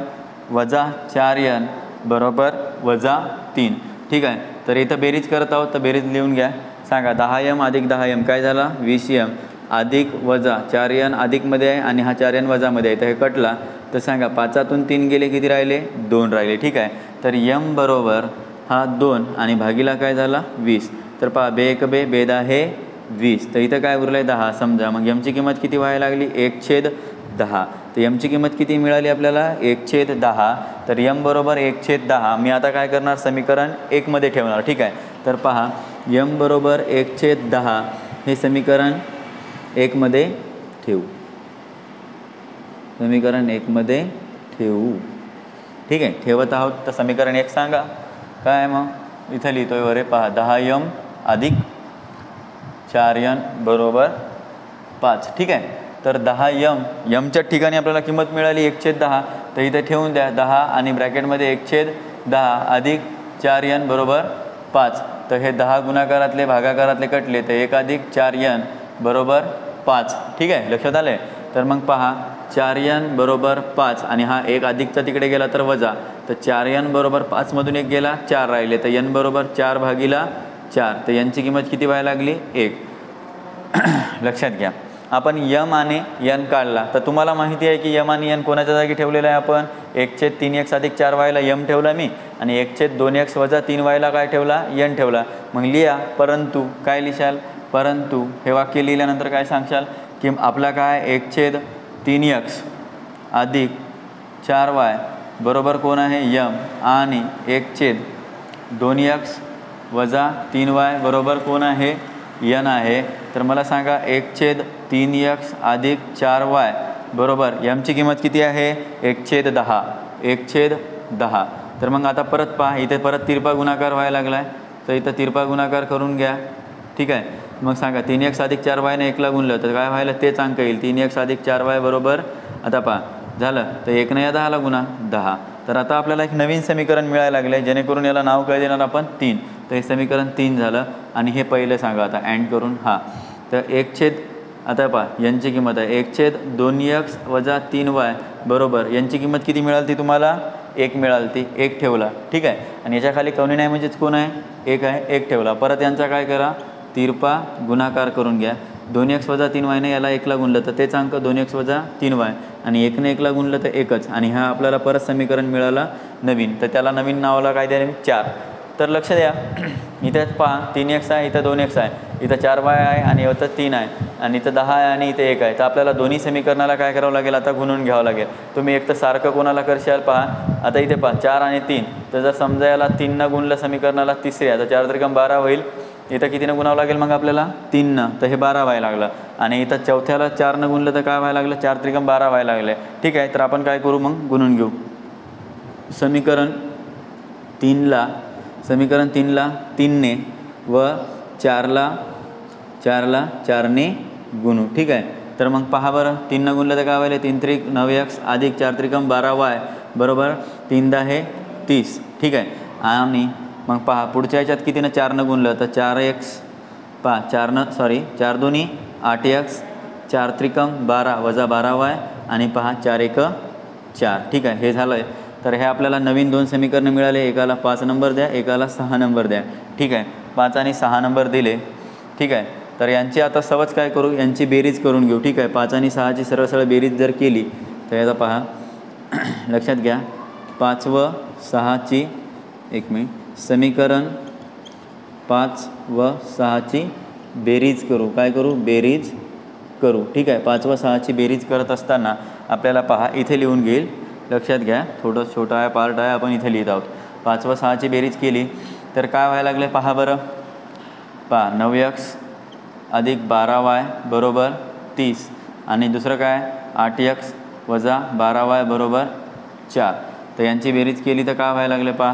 वजा 4n बरोबर वजा 3. ठीक आहे. तर इथं बेरीज करत आहोत, तर बेरीज लिहून घ्या. सांगा 10m अधिक 10m काय झाला, 20m अधिक वजा 4n अधिकमध्ये आहे आणि हा 4n वजामध्ये आहे. तर हे कटला. तर सांगा 5तून 3 गेले, किती राहिले, 2 राहिले. ठीक आहे. तर m बरोबर हा 2 आणि भागीला काय झाला 20. तर पहा बे 1 बे 10 20. तर इथं काय उरलं आहे 10. समजा मग mची किंमत किती व्हायला लागली, 1/10. तर mची किंमत किती मिळाली आपल्याला, 1/10. तर m बरोबर 1/10. मी आता काय करणार, समीकरण 1 मध्ये ठेवणार. ठीक आहे. तर पहा m बरोबर 1/10 हे समीकरण 1 मध्ये ठेवू. समीकरण 1 मध्ये ठेवू. ठीक आहे. ठेवत आहोत. तर समीकरण 1 सांगा काय, मग इथं लिहितोय वरे पहा 10m अधिक 4n बरोबर 5. ठीक आहे. तर 10mच्या ठिकाणी आपल्याला किंमत मिळाली 1/10. तर इथे ठेवून द्या 10 आणि ब्रॅकेटमध्ये 1/10 अधिक 4n बरोबर 5. तर हे 10 गुणाकारातले भागाकारातले कटले, तर 1 अधिक 4n बरोबर 5. ठीक आहे. लक्षात आले. तर मग पहा 4n बरोबर 5 आणि हा 1 अधिकचा तिकडे गेला तर वजा. तर 4n बरोबर 5 मधून 1 गेला, 4 राहिले. तर n बरोबर 4/4. तर यांची किंमत किती व्हायला लागली, 1. लक्षात घ्या. आपण m आणि n काढला, तर तुम्हाला माहिती आहे की m आणि n कोणाच्या जागी ठेवलेलं आहे, आपण 1/3x अधिक 4 व्हायला m ठेवला मी आणि 1/2x वजा 3 व्हायला काय ठेवला, n ठेवला. मग लिहा परंतु, काय लिहाल, परंतु हे वाक्य लिहिल्यानंतर काय सांगशाल की आपला काय 1/3x अधिक 4y बरोबर कोण आहे, m आणि 1/2x वजा 3y बरोबर कोण आहे, n आहे. तर मला सांगा 1/3x अधिक 4y बरोबर mची किंमत किती आहे, 1/10. 1/10. तर मग आता परत पहा, इथे परत तिरपा गुणाकार व्हायला लागला आहे. तर इथं तिरपा गुणाकार करून घ्या. ठीक आहे. मग सांगा 3x अधिक 4y ने 1ला गुणलं तर काय व्हायला, तेच अंक येईल. 3x अधिक 4y बरोबर, आता पहा झालं, तर 1 ने या 10ला गुणा 10. तर आता आपल्याला एक नवीन समीकरण मिळायला लागलं आहे, जेणेकरून याला नाव काय देणार आपण, 3. तर हे समीकरण 3 झालं. आणि हे पहिलं सांगा आता अँड करून, हा तर 1/, आता पहा यांची किंमत आहे 1/2x वजा 3y बरोबर यांची किंमत किती मिळाली तुम्हाला, 1 मिळाली. 1 ठेवला. ठीक आहे. आणि याच्या खाली कवनी नाही म्हणजेच कोण आहे, 1 आहे. 1 ठेवला. परत यांचा काय करा, तिरपा गुणाकार करून घ्या. 2x वजा 3y ने याला 1ला गुणलं तर तेच अंक 2x वजा 3y आणि 1 ने 1ला गुणलं तर 1च. आणि हा आपल्याला परत समीकरण मिळाला नवीन. तर त्याला नवीन नावाला काय द्या, 4. तर लक्ष द्या, इथे पहा 3x आहे, इथं 2x आहे, इथं 4y आहे आणि इथं 3 आहे आणि इथं 10 आहे आणि इथे 1 आहे. तर आपल्याला दोन्ही समीकरणाला काय करावं लागेल, आता गुणून घ्यावं लागेल. तुम्ही एक तर सारखं कोणाला करशाल पहा. आता इथे पहा 4 आणि 3, तर जर समजा याला 3 गुणलं समीकरणाला, तिसरी आहे, तर 4 त्रिकम 12 होईल. इथं कितीनं गुणावं लागेल मग आपल्याला, 3, तर हे 12 व्हायला लागलं. आणि इथं चौथ्याला 4 गुणलं तर काय व्हायला लागलं, 4 त्रिकम 12 व्हायला लागले. ठीक आहे. तर आपण काय करू मग, गुणून घेऊ. समीकरण 3ला 3ने व 4ला 4ने गुणू. ठीक आहे. तर मग पहा बरं, 3 गुणलं तर काय व्हायला, 3 त्रिक 9x अधिक 4 त्रिकम 12y बरोबर 3×10 30. ठीक आहे. आणि मग पहा पुढच्या ह्याच्यात कितीनं 4 गुणलं तर 4x, पहा 4 2 8x 4 त्रिकम 12 वजा 12y आणि पहा 4 1 4. ठीक आहे. हे झालं आहे. तर हे आपल्याला नवीन 2 समीकरणं मिळाले. एकाला 5 नंबर द्या, एकाला 6 नंबर द्या. ठीक आहे. 5 आणि 6 नंबर दिले. ठीक आहे. तर यांची आता सहज काय करू, यांची बेरीज करून घेऊ. ठीक आहे, 5 आणि 6ची सरळ सरळ बेरीज जर केली तर याचा पहा लक्षात घ्या, 5 व 6ची एक मिनिट समीकरण 5 व 6ची बेरीज करू. काय करू, बेरीज करू. ठीक आहे, 5 व 6ची बेरीज करत असताना आपल्याला पहा इथे लिहून घेईल. लक्षात घ्या, थोडं छोटा आहे पार्ट आहे, आपण इथे लिहित आहोत. 5 व 6ची बेरीज केली तर काय व्हायला लागले पहा बरं. पहा 9x अधिक 12y बरोबर 30 आणि दुसरं काय 8x वजा 12y बरोबर 4. तर यांची बेरीज केली तर काय व्हायला लागले पहा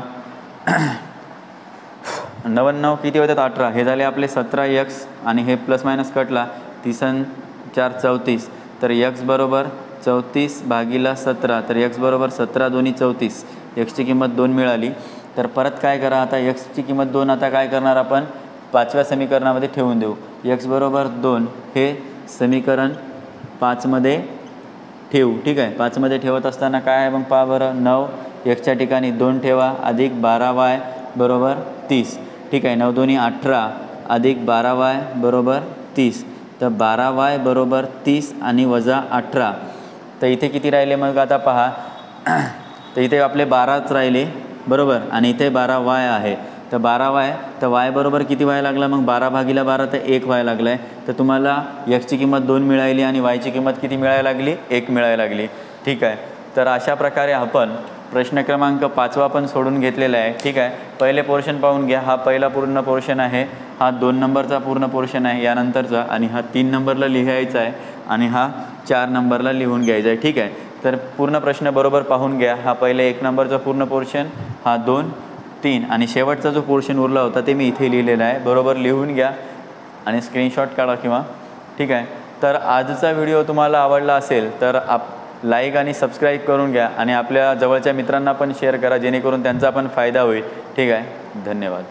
99 किती होतात 18, हे झाले आपले 17x आणि हे प्लस मायनस कटला 30 आणि 4 34. तर x बरोबर 34 भागिला 17, तर x बरोबर 17 दोन्ही 34. xची किंमत 2 मिळाली. तर परत काय करा, आता xची किंमत 2 आता काय करणार आपण 5व्या समीकरणामध्ये ठेवून देऊ. x बरोबर 2 हे समीकरण 5मध्ये ठेवू. ठीक आहे, 5मध्ये ठेवत असताना काय आहे मग पहा बरं, 9 xच्या ठिकाणी 2 ठेवा अधिक 12y बरोबर 30. ठीक आहे, 9 दोन्ही 18 अधिक 12y बरोबर 30. तर 12y बरोबर 30 आणि वजा 18. तर इथे किती राहिले मग आता पहा तर इथे आपले 12च राहिले बरोबर आणि इथे 12y आहे. तर 12y, तर y बरोबर किती व्हायला लागला मग 12 भागिला 12 तर 1 व्हायला लागला आहे. तर तुम्हाला xची किंमत 2 मिळाली आणि yची किंमत किती मिळायला लागली, 1 मिळायला लागली. ठीक आहे, तर अशा प्रकारे आपण प्रश्न क्रमांक 5वा पण सोडून घेतलेला आहे. ठीक आहे, पहिले पोर्शन पाहून घ्या. हा पहिला पूर्ण पोर्शन आहे, हा 2 नंबरचा पूर्ण पोर्शन आहे यानंतरचा, आणि हा 3 नंबरला लिहायचा आहे आणि हा 4 नंबरला लिहून घ्यायचा आहे. ठीक आहे, तर पूर्ण प्रश्न बरोबर पाहून घ्या. हा पहिले 1 नंबरचा पूर्ण पोर्शन, हा 2, 3 आणि शेवटचा जो पोर्शन उरला होता ते मी इथे लिहिलेला आहे. बरोबर लिहून घ्या आणि स्क्रीनशॉट काढा किंवा. ठीक आहे, तर आजचा व्हिडिओ तुम्हाला आवडला असेल तर लाईक आणि सबस्क्राईब करून घ्या आणि आपल्या जवळच्या मित्रांना पण शेअर करा जेणेकरून त्यांचा पण फायदा होईल. ठीक आहे, धन्यवाद.